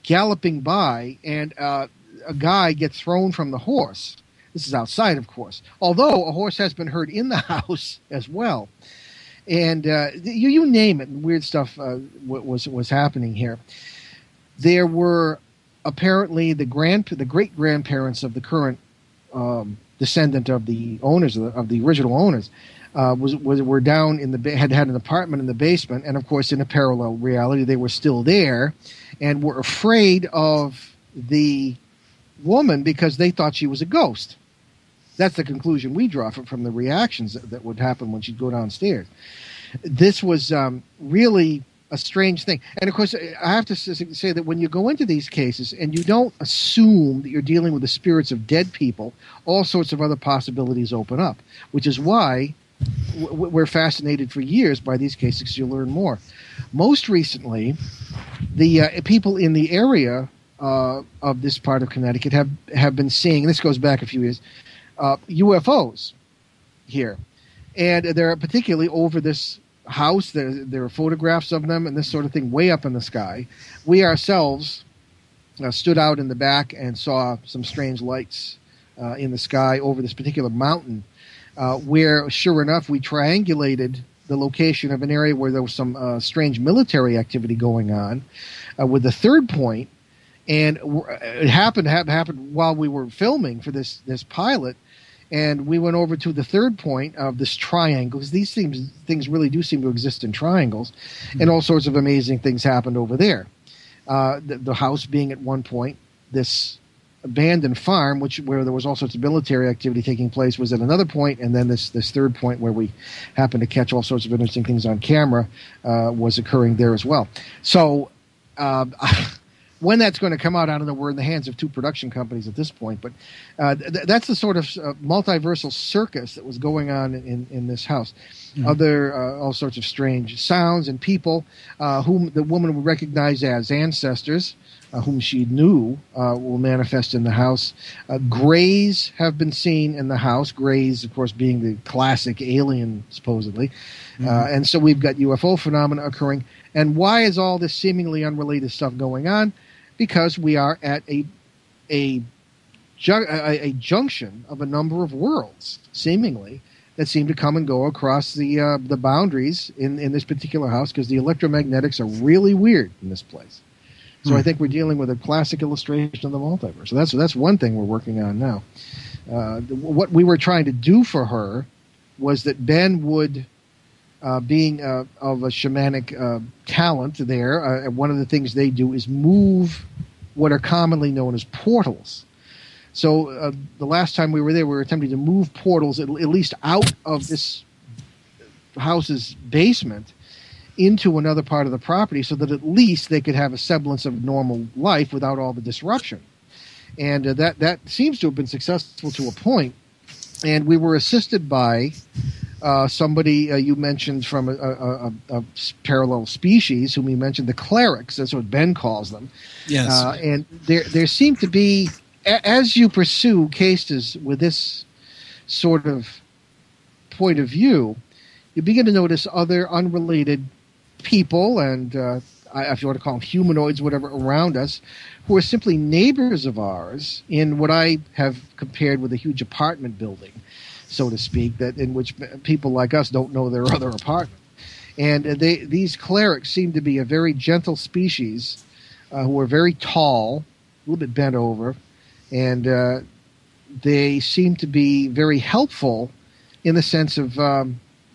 galloping by, and a guy get thrown from the horse. This is outside, of course, although a horse has been heard in the house as well. And you name it, weird stuff was happening here. There were apparently the great grandparents of the current descendant of the owners of the original owners were down in the had an apartment in the basement, and of course in a parallel reality they were still there, and were afraid of the woman because they thought she was a ghost. That's the conclusion we draw from the reactions that would happen when she'd go downstairs. This was really a strange thing. And, of course, I have to say that when you go into these cases and you don't assume that you're dealing with the spirits of dead people, all sorts of other possibilities open up, which is why we're fascinated for years by these cases because you learn more. Most recently, the people in the area of this part of Connecticut have been seeing, and this goes back a few years, UFOs here. And they're particularly over this house. There are photographs of them and this sort of thing way up in the sky. We ourselves stood out in the back and saw some strange lights in the sky over this particular mountain where, sure enough, we triangulated the location of an area where there was some strange military activity going on with the third point. And it happened while we were filming for this pilot. And we went over to the third point of this triangle, because these things really do seem to exist in triangles, and all sorts of amazing things happened over there. The house being at one point, this abandoned farm, where there was all sorts of military activity taking place, was at another point, and then this third point where we happened to catch all sorts of interesting things on camera was occurring there as well. So when that's going to come out, I don't know. We're in the hands of two production companies at this point, but that's the sort of multiversal circus that was going on in this house. Mm-hmm. Other all sorts of strange sounds and people whom the woman would recognize as ancestors, whom she knew will manifest in the house. Greys have been seen in the house. Greys, of course, being the classic alien, supposedly. Mm-hmm. And so we've got UFO phenomena occurring. And why is all this seemingly unrelated stuff going on? Because we are at a junction of a number of worlds, seemingly, that seem to come and go across the boundaries in this particular house, because the electromagnetics are really weird in this place. So I think we're dealing with a classic illustration of the multiverse. So that's one thing we're working on now. What we were trying to do for her was that Ben would, being of a shamanic talent there, one of the things they do is move what are commonly known as portals. So the last time we were there, we were attempting to move portals at least out of this house's basement into another part of the property, so that at least they could have a semblance of normal life without all the disruption. And that seems to have been successful to a point. And we were assisted by somebody you mentioned from a parallel species, whom you mentioned, the clerics. That's what Ben calls them. Yes. And there seem to be, as you pursue cases with this sort of point of view, you begin to notice other unrelated people and, if you want to call them humanoids, whatever, around us, who are simply neighbors of ours in what I have compared with a huge apartment building, so to speak, that in which people like us don't know their other apartment. And these clerics seem to be a very gentle species who are very tall, a little bit bent over, and they seem to be very helpful in the sense of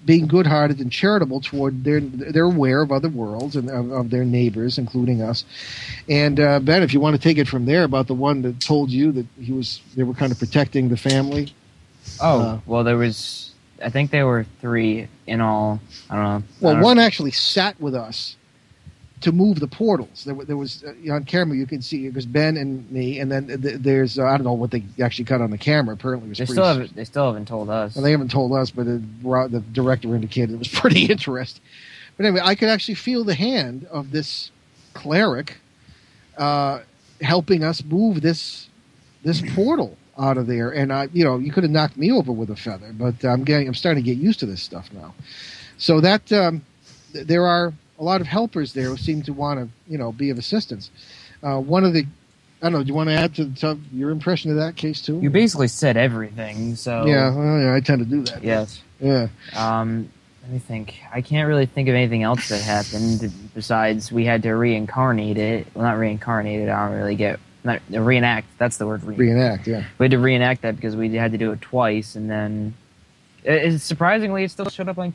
being good-hearted and charitable toward they're aware of other worlds and of their neighbors, including us. And Ben, if you want to take it from there about the one that told you that they were kind of protecting the family. Oh, well, I think there were 3 in all. I don't know. Well, one actually sat with us to move the portals. There was on camera you can see it was Ben and me, and then there's I don't know what they actually cut on the camera. Apparently, it was they still haven't told us. Well, they haven't told us, but the director indicated it was pretty interesting. But anyway, I could actually feel the hand of this cleric helping us move this portal out of there, and you could have knocked me over with a feather, but I'm starting to get used to this stuff now. So that there are a lot of helpers there who seem to want to, be of assistance. One of the, I don't know, do you want to add to your impression of that case too? You basically said everything, so... Yeah, I tend to do that. Yes. Yeah. Let me think. I can't really think of anything else that happened besides we had to reincarnate it. Well, not reincarnate it. I don't really get. Not reenact. That's the word. Reenact. Yeah. We had to reenact that because we had to do it twice, and then surprisingly, it still showed up on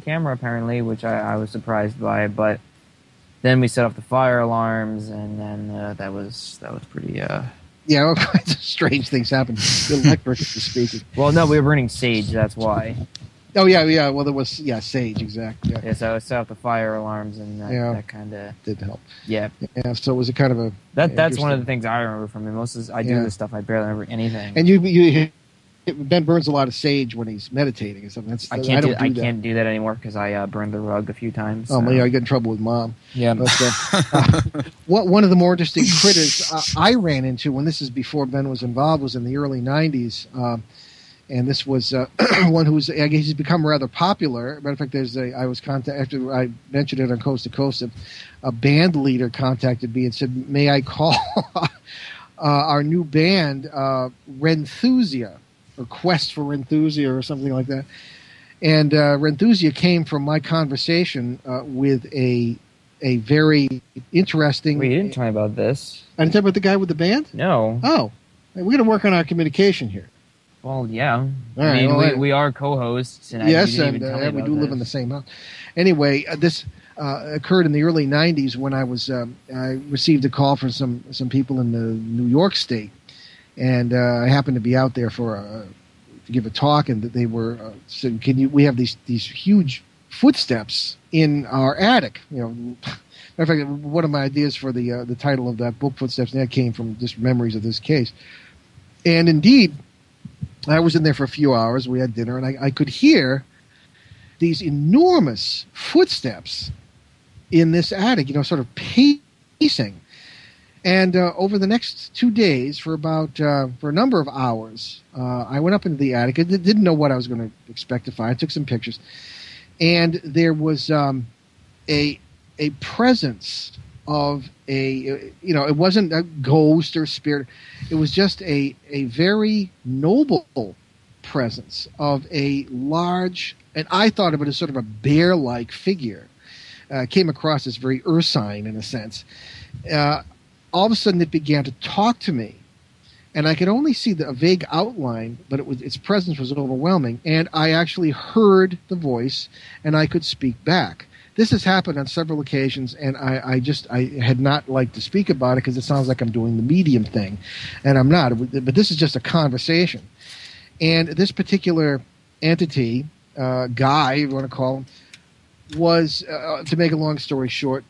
camera apparently, which I was surprised by. But then we set off the fire alarms, and then that was pretty. Yeah, all kinds of strange things happened. Electrically speaking. Well, no, we were burning sage. That's why. Oh yeah. Well, there was sage exactly. Yeah, so I set off the fire alarms, and that kind of did help. Yeah. Yeah. So it was a kind of a that's one of the things I remember from him. Most of I do this stuff. I barely remember anything. And Ben burns a lot of sage when he's meditating or something. I can't do that anymore because I burned the rug a few times. Oh, I get in trouble with Mom. Yeah. But, one of the more interesting critters I ran into when this is before Ben was involved was in the early '90s, and this was one who's I guess he's become rather popular. Matter of fact, I was contacted after I mentioned it on Coast to Coast. A band leader contacted me and said, "May I call our new band Renthusia?" Or Quest for Renthusia or something like that. And Renthusia came from my conversation with a very interesting... Wait, you didn't tell me about this. I didn't tell you about the guy with the band? No. Oh. We're going to work on our communication here. Well, yeah. All right, we are co-hosts. And yes, and we do live in the same house. Anyway, this occurred in the early 90s when I received a call from some people in the New York State. And I happened to be out there to give a talk, and they were said, we have these huge footsteps in our attic. Matter of fact, one of my ideas for the title of that book, Footsteps, and that came from just memories of this case. And indeed, I was in there for a few hours. We had dinner, and I could hear these enormous footsteps in this attic. Sort of pacing. And over the next 2 days, for a number of hours, I went up into the attic. I didn't know what I was going to expect to find. I took some pictures, and there was a presence of it wasn't a ghost or spirit. It was just a very noble presence of a large, and I thought of it as sort of a bear-like figure. Came across as very ursine in a sense. All of a sudden, it began to talk to me, and I could only see a vague outline, but its presence was overwhelming, and I actually heard the voice, and I could speak back. This has happened on several occasions, and I had not liked to speak about it because it sounds like I'm doing the medium thing, and I'm not. But this is just a conversation, and this particular entity, guy, you want to call him, was, to make a long story short,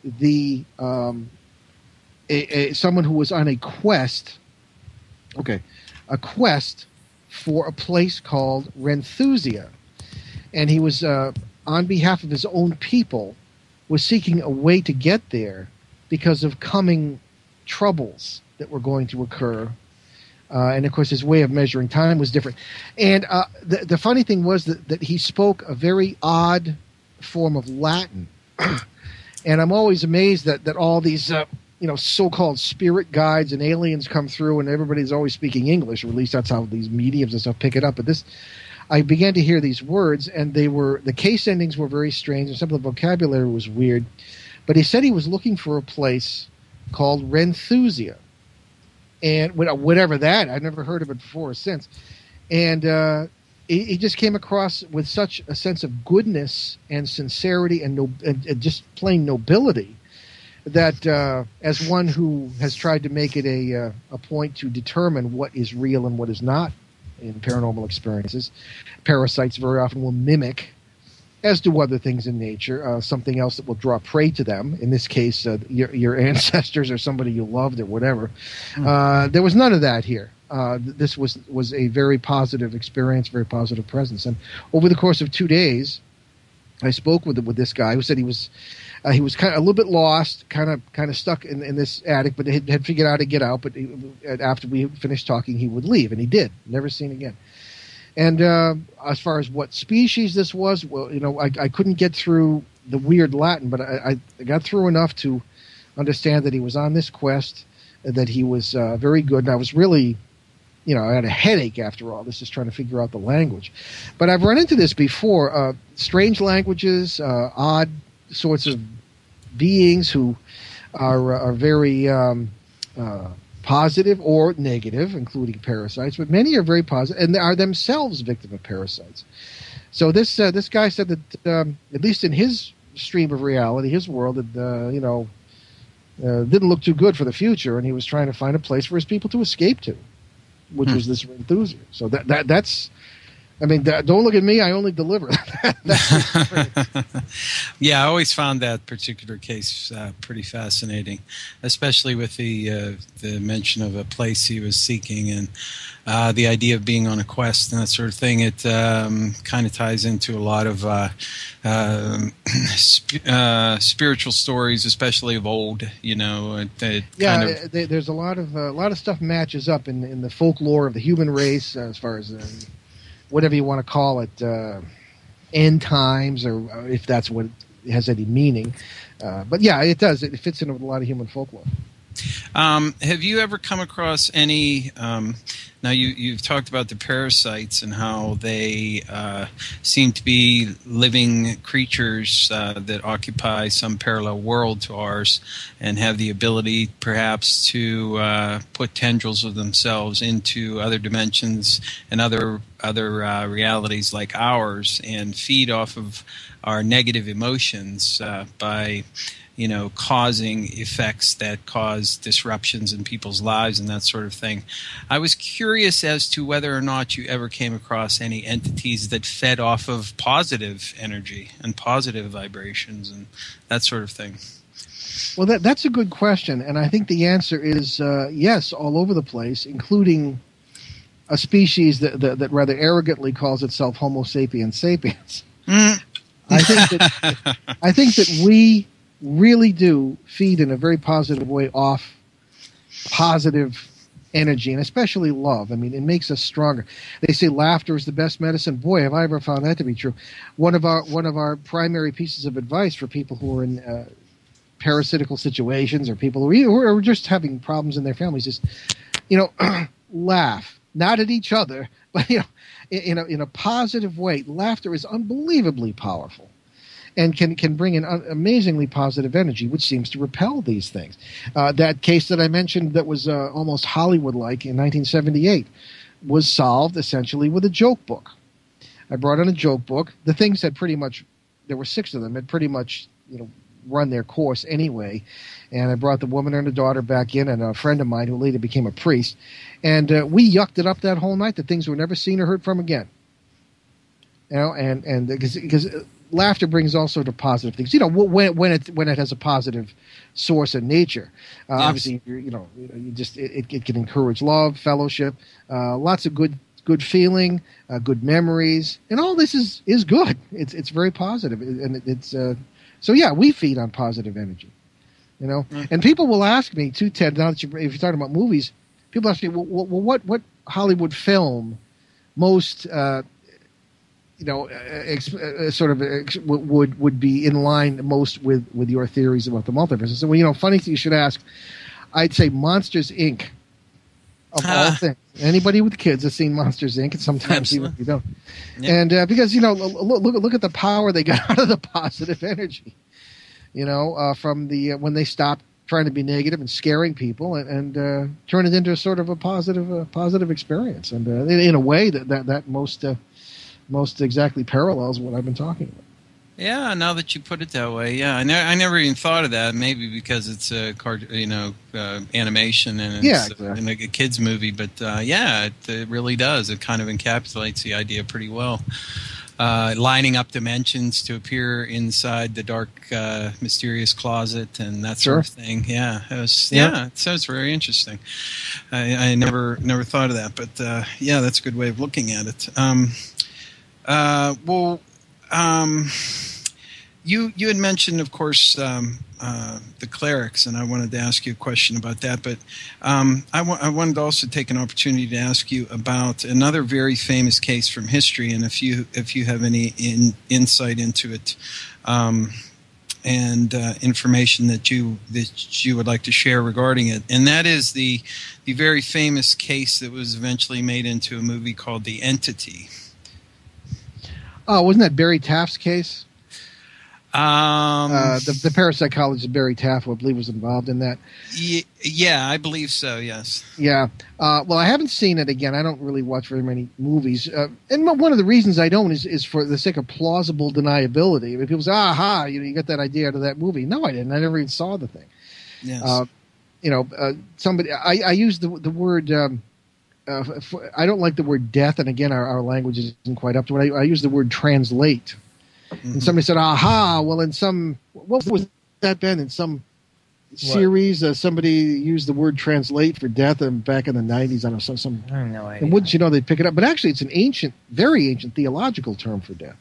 someone who was on a quest for a place called Renthusia. And he was, on behalf of his own people, was seeking a way to get there because of coming troubles that were going to occur. And, of course, his way of measuring time was different. And the funny thing was that he spoke a very odd form of Latin. And I'm always amazed that all these... so-called spirit guides and aliens come through, and everybody's always speaking English, or at least that's how these mediums and stuff pick it up. But I began to hear these words, and the case endings were very strange, and some of the vocabulary was weird. But he said he was looking for a place called Renthusia, and whatever that, I've never heard of it before or since. And he just came across with such a sense of goodness and sincerity and just plain nobility, that as one who has tried to make it a point to determine what is real and what is not in paranormal experiences, parasites very often will mimic, as do other things in nature, something else that will draw prey to them. In this case, your ancestors or somebody you loved or whatever. There was none of that here. This was a very positive experience, very positive presence. And over the course of 2 days, I spoke with this guy who said he was kind of a little bit lost, kind of stuck in this attic, but had figured out how to get out. But after we finished talking, he would leave, and he did. Never seen again. And as far as what species this was, well, I couldn't get through the weird Latin, but I got through enough to understand that he was on this quest, that he was very good, and I was really... I had a headache after all this, just trying to figure out the language. But I've run into this before. strange languages, odd sorts of beings who are very positive or negative, including parasites, but many are very positive and are themselves victim of parasites. So this guy said that at least in his stream of reality, his world, didn't look too good for the future, and he was trying to find a place for his people to escape to, which was this enthusiast. So that's. I mean, don't look at me. I only deliver. Yeah, I always found that particular case pretty fascinating, especially with the mention of a place he was seeking and the idea of being on a quest and that sort of thing. It kind of ties into a lot of spiritual stories, especially of old. There's a lot of stuff matches up in the folklore of the human race as far as. Whatever you want to call it, end times, or if that's what it has any meaning. But yeah, it does. It fits in with a lot of human folklore. Have you ever come across any? Now you've talked about the parasites and how they seem to be living creatures that occupy some parallel world to ours and have the ability, perhaps, to put tendrils of themselves into other dimensions and other realities like ours, and feed off of our negative emotions by causing effects that cause disruptions in people's lives and that sort of thing. I was curious as to whether or not you ever came across any entities that fed off of positive energy and positive vibrations and that sort of thing. Well, that's a good question, and I think the answer is yes, all over the place, including a species that rather arrogantly calls itself Homo sapiens sapiens. I think that we really do feed in a very positive way off positive energy, and especially love. I mean, it makes us stronger. They say laughter is the best medicine. Boy, have I ever found that to be true. One of our primary pieces of advice for people who are in parasitical situations, or people who are just having problems in their families, is laugh, not at each other, but in a positive way. Laughter is unbelievably powerful and can bring an amazingly positive energy, which seems to repel these things. That case that I mentioned that was almost Hollywood-like in 1978 was solved essentially with a joke book. I brought in a joke book. The things had pretty much, there were 6 of them, had pretty much run their course anyway. And I brought the woman and her daughter back in, and a friend of mine who later became a priest. And we yucked it up that whole night. The things were never seen or heard from again. And because laughter brings all sorts of positive things. When it has a positive source in nature, yes. Obviously, it can encourage love, fellowship, lots of good feeling, good memories, and all this is good. It's very positive, and it's so yeah, we feed on positive energy, And people will ask me too, Ted. Now that if you're talking about movies, people ask me, well, what Hollywood film most would be in line most with your theories about the multiverse. So, funny thing you should ask. I'd say Monsters, Inc. Of all things. Anybody with kids has seen Monsters, Inc. And sometimes even if you don't. Yeah. And because look at the power they got out of the positive energy. From the when they stopped trying to be negative and scaring people and turn it into a sort of a positive experience. And in a way that most exactly parallels what I've been talking about. Yeah, now that you put it that way, yeah, I never even thought of that. Maybe because it's a animation and it's exactly. a kids movie, but it really does. It kind of encapsulates the idea pretty well. Lining up dimensions to appear inside the dark, mysterious closet and that sort of thing. Yeah, it sounds very interesting. I never thought of that, but that's a good way of looking at it. You had mentioned, of course, the clerics, and I wanted to ask you a question about that. But I wanted to also take an opportunity to ask you about another very famous case from history, and if you have any insight into it and information that you would like to share regarding it, and that is the very famous case that was eventually made into a movie called The Entity. Oh, wasn't that Barry Taft's case? The The parapsychologist Barry Taft, I believe, was involved in that. Yeah, I believe so, yes. Yeah. Well, I haven't seen it again. I don't really watch very many movies. And one of the reasons I don't is for the sake of plausible deniability. I mean, people say, aha, you got that idea out of that movie. No, I didn't. I never even saw the thing. Yes. Somebody, I use the word, I don't like the word death, and again, our language isn't quite up to it. I use the word translate. Mm-hmm. And somebody said, aha, well, what was that, Ben? In some series, somebody used the word translate for death back in the 90s. I don't know, I have no idea. And wouldn't you know, they'd pick it up. But actually, it's an very ancient theological term for death.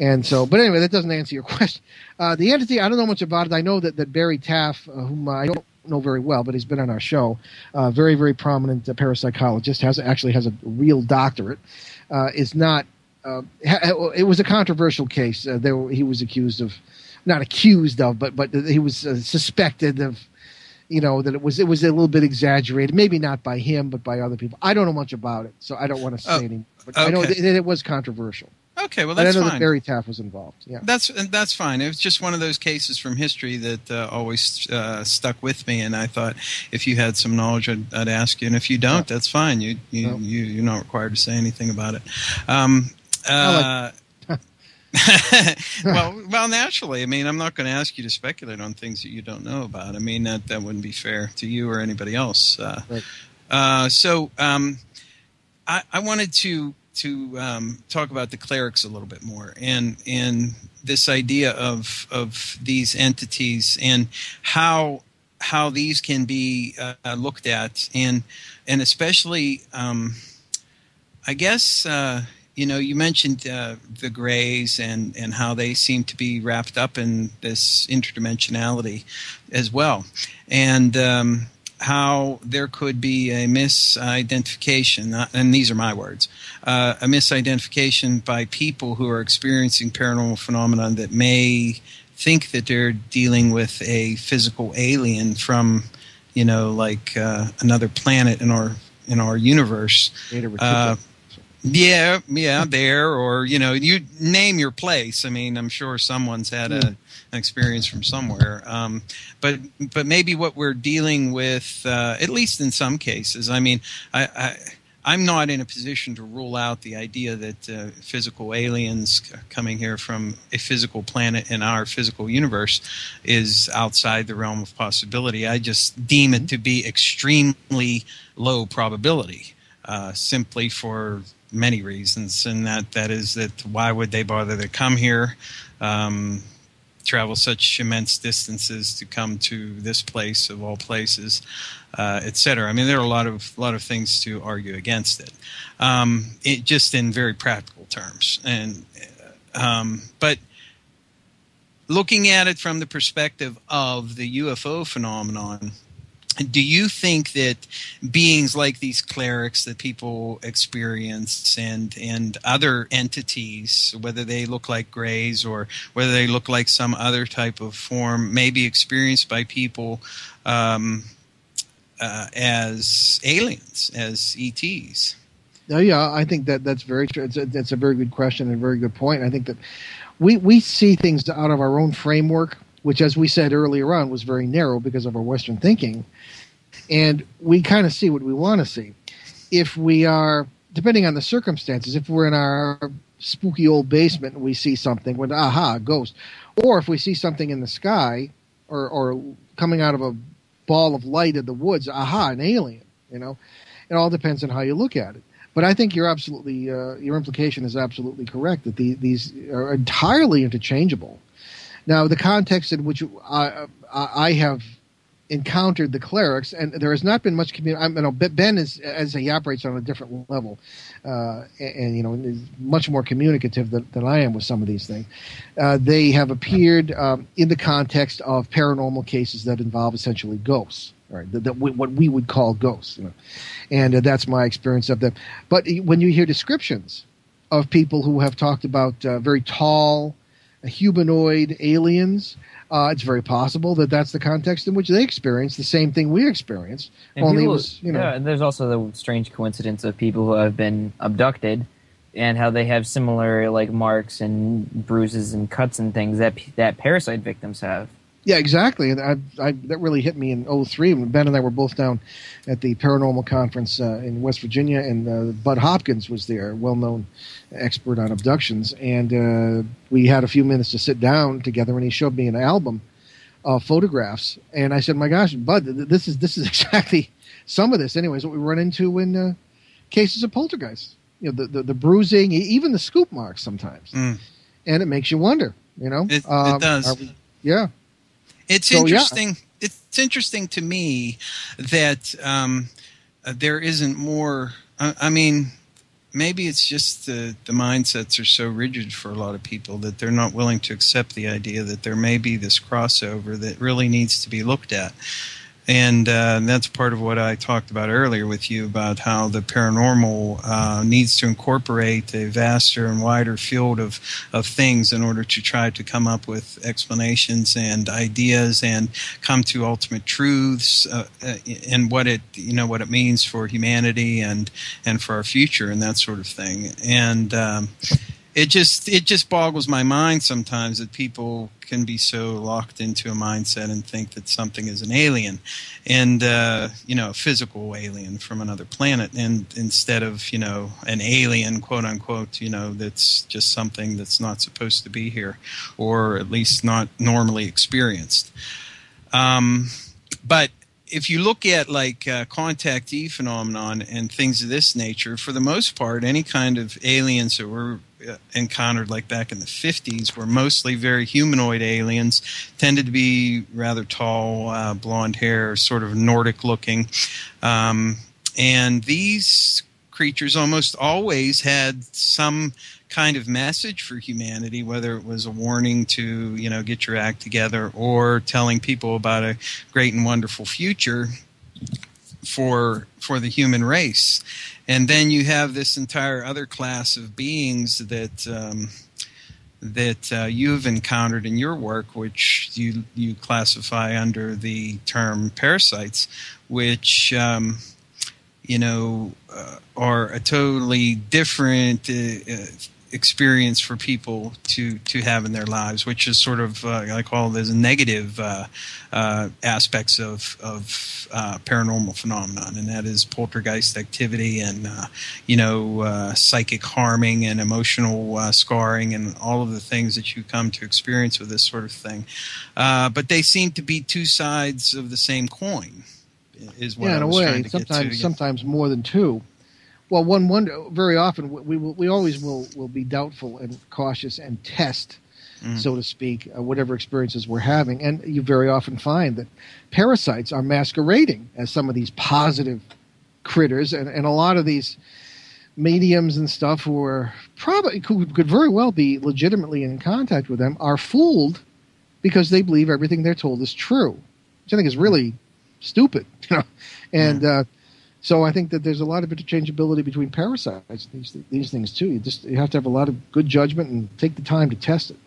And so, but anyway, that doesn't answer your question. The entity, I don't know much about it. I know that Barry Taft, whom I don't know very well, but he's been on our show, very, very prominent parapsychologist, actually has a real doctorate, is not, it was a controversial case. He was accused of, not accused of, but he was suspected of, that it was a little bit exaggerated. Maybe not by him, but by other people. I don't know much about it, so I don't want to say anything. But I know that it was controversial. Okay, well, that's fine. I know that Barry Taft was involved. Yeah, that's fine. It was just one of those cases from history that always stuck with me, and I thought if you had some knowledge, I'd ask you, and if you don't, that's fine. You're not required to say anything about it. Well, naturally. I mean, I'm not going to ask you to speculate on things that you don't know about. I mean, that wouldn't be fair to you or anybody else. Right. So I wanted to talk about the clerics a little bit more, and this idea of these entities and how these can be looked at, and especially I guess you mentioned the Greys and how they seem to be wrapped up in this interdimensionality as well, and how there could be a misidentification, and these are my words, a misidentification by people who are experiencing paranormal phenomenon that may think that they're dealing with a physical alien from, another planet in our universe. There, or you name your place. I mean, I'm sure someone's had an experience from somewhere. But maybe what we're dealing with, at least in some cases, I mean, I'm not in a position to rule out the idea that physical aliens coming here from a physical planet in our physical universe is outside the realm of possibility. I just deem it to be extremely low probability, simply for many reasons, and that is that why would they bother to come here, travel such immense distances to come to this place of all places, etc. I mean, there are a lot of things to argue against it, it just in very practical terms, and but looking at it from the perspective of the UFO phenomenon, do you think that beings like these clerics that people experience and other entities, whether they look like Greys or whether they look like some other type of form, may be experienced by people as aliens, as ETs? Oh, yeah, I think that's very true. That's a very good question and a very good point. I think that we see things out of our own framework, which, as we said earlier on, was very narrow because of our Western thinking. And we kind of see what we want to see. If we are, depending on the circumstances, if we're in our spooky old basement and we see something, with aha, ghost. Or if we see something in the sky or coming out of a ball of light in the woods, aha, an alien, It all depends on how you look at it. But I think you're absolutely, your implication is absolutely correct, that these are entirely interchangeable. Now, the context in which I have encountered the clerics, and there has not been much communication. Ben he operates on a different level, and is much more communicative than I am with some of these things. They have appeared in the context of paranormal cases that involve essentially ghosts, right? What we would call ghosts, and that's my experience of them. But when you hear descriptions of people who have talked about very tall, humanoid aliens, it's very possible that that's the context in which they experienced the same thing we experienced. And only people, it was, Yeah, and there's also the strange coincidence of people who have been abducted and how they have similar like marks and bruises and cuts and things that parasite victims have. Yeah, exactly. And that really hit me in 2003 when Ben and I were both down at the Paranormal Conference in West Virginia, and Bud Hopkins was there, a well-known expert on abductions. And we had a few minutes to sit down together, and he showed me an album of photographs. And I said, my gosh, Bud, this is exactly some of this. Anyways, what we run into in cases of poltergeist. You know, the bruising, even the scoop marks sometimes. And it makes you wonder, you know. It does. Yeah. It's interesting. Yeah. It's interesting to me that there isn't more. I mean, maybe it's just the mindsets are so rigid for a lot of people that they're not willing to accept the idea that there may be this crossover that really needs to be looked at. And that's part of what I talked about earlier with you about how the paranormal needs to incorporate a vaster and wider field of things in order to try to come up with explanations and ideas and come to ultimate truths and what it means for humanity and for our future and that sort of thing. And it just boggles my mind sometimes that people can be so locked into a mindset and think that something is an alien and a physical alien from another planet, and instead of an alien, quote unquote, that's just something that's not supposed to be here, or at least not normally experienced. But if you look at like contactee phenomenon and things of this nature, for the most part, any kind of aliens that were encountered like back in the 50s were mostly very humanoid aliens, tended to be rather tall, blonde hair, sort of Nordic looking. And these creatures almost always had some kind of message for humanity, whether it was a warning to, get your act together, or telling people about a great and wonderful future for the human race. And then you have this entire other class of beings that you've encountered in your work, which you classify under the term parasites, which are a totally different experience for people to have in their lives, which is sort of I call it as negative aspects of paranormal phenomenon, and that is poltergeist activity and psychic harming and emotional scarring and all of the things that you come to experience with this sort of thing. But they seem to be two sides of the same coin. Is what I was trying to get to. Sometimes more than two. Well, very often we always will be doubtful and cautious and test, so to speak, whatever experiences we're having. And you very often find that parasites are masquerading as some of these positive critters, and a lot of these mediums and stuff who could very well be legitimately in contact with them are fooled because they believe everything they're told is true, which I think is really stupid, and. So I think that there's a lot of interchangeability between parasites, these things too. You have to have a lot of good judgment and take the time to test it.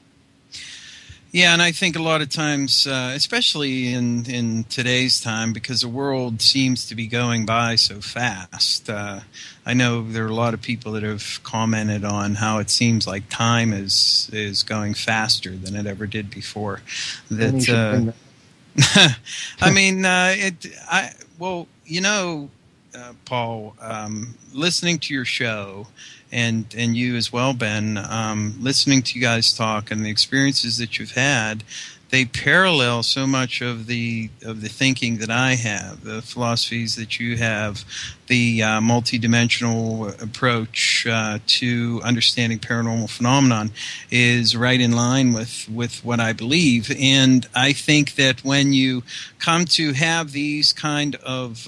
Yeah, and I think a lot of times, especially in today's time, because the world seems to be going by so fast. I know there are a lot of people that have commented on how it seems like time is going faster than it ever did before. Paul, listening to your show, and you as well, Ben, listening to you guys talk and the experiences that you've had, they parallel so much of the thinking that I have, the philosophies that you have, the multidimensional approach to understanding paranormal phenomenon is right in line with what I believe. And I think that when you come to have these kind of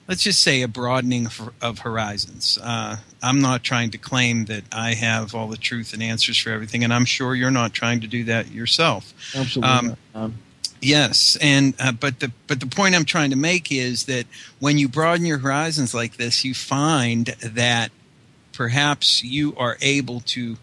let's just say a broadening of horizons. I'm not trying to claim that I have all the truth and answers for everything, and I'm sure you're not trying to do that yourself. Absolutely. Yes, and but the point I'm trying to make is that when you broaden your horizons like this, you find that perhaps you are able to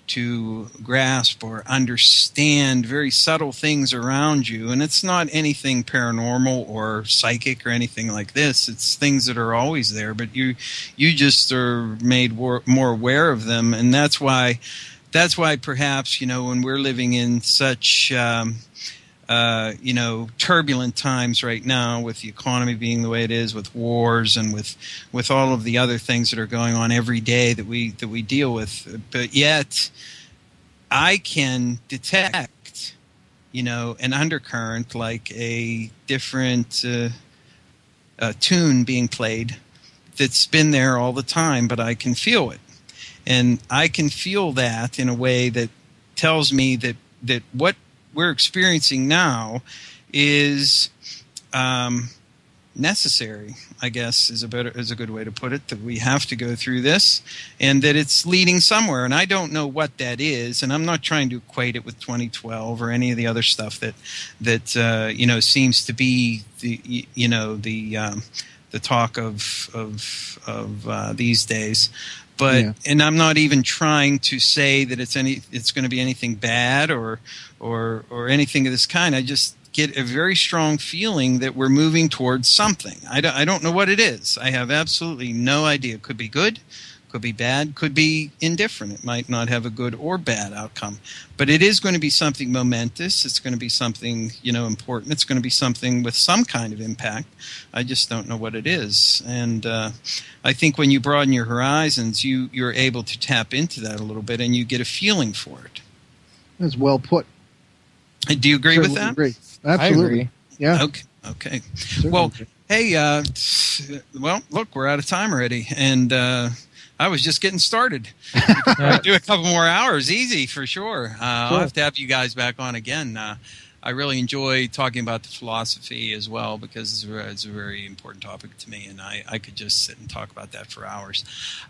to grasp or understand very subtle things around you. And it's not anything paranormal or psychic or anything like this. It's things that are always there, but you just are made more aware of them. And that's why perhaps, when we're living in such turbulent times right now, with the economy being the way it is, with wars and with all of the other things that are going on every day that we deal with. But yet I can detect, an undercurrent, like a different tune being played that's been there all the time, but I can feel it. And I can feel that in a way that tells me that what we're experiencing now is necessary, I guess, is a good way to put it, that we have to go through this and that it's leading somewhere. And I don't know what that is, and I'm not trying to equate it with 2012 or any of the other stuff that seems to be the talk of these days. But and I'm not even trying to say that it's going to be anything bad or anything of this kind. I just get a very strong feeling that we're moving towards something. I don't know what it is. I have absolutely no idea. It could be good, could be bad, could be indifferent. It might not have a good or bad outcome. But it is going to be something momentous. It's going to be something, important. It's going to be something with some kind of impact. I just don't know what it is. And I think when you broaden your horizons, you're able to tap into that a little bit, and you get a feeling for it. That's well put. Do you agree with that? Agree. Absolutely. I agree. Yeah. Okay. Certainly Well, agree. hey, look, we're out of time already, and I was just getting started. I'll do a couple more hours, easy for sure. I'll have to have you guys back on again. I really enjoy talking about the philosophy as well, because it's a very important topic to me, and I could just sit and talk about that for hours.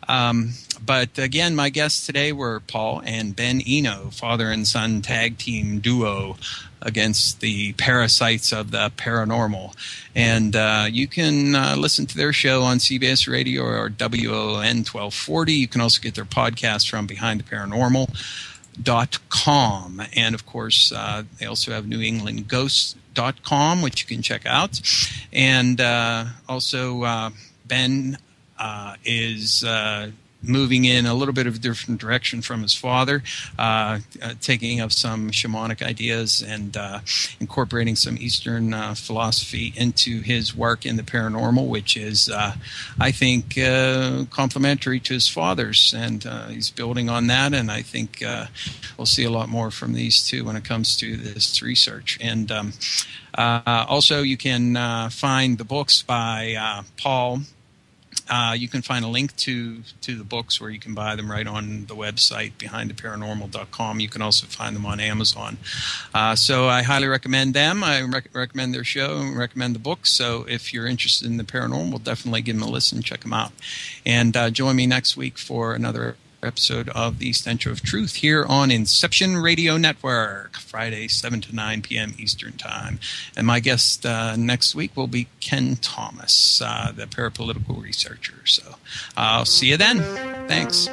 But again, my guests today were Paul and Ben Eno, father and son tag team duo against the parasites of the paranormal. And you can listen to their show on CBS Radio or WON 1240. You can also get their podcast from Behind the Paranormal.com. And of course, they also have NewEnglandGhosts.com, which you can check out. And also, Ben is moving in a little bit of a different direction from his father, taking up some shamanic ideas and incorporating some Eastern philosophy into his work in the paranormal, which is, I think, complementary to his father's. And he's building on that, and I think we'll see a lot more from these two when it comes to this research. And also, you can find the books by Paul. You can find a link to the books where you can buy them right on the website, behindtheparanormal.com. You can also find them on Amazon. So I highly recommend them. I recommend their show and recommend the books. So if you're interested in the paranormal, definitely give them a listen, check them out. And join me next week for another episode of the Stench of Truth here on Inception Radio Network, Friday 7 to 9 p.m. Eastern Time. And my guest next week will be Ken Thomas, the parapolitical researcher. So I'll see you then. Thanks.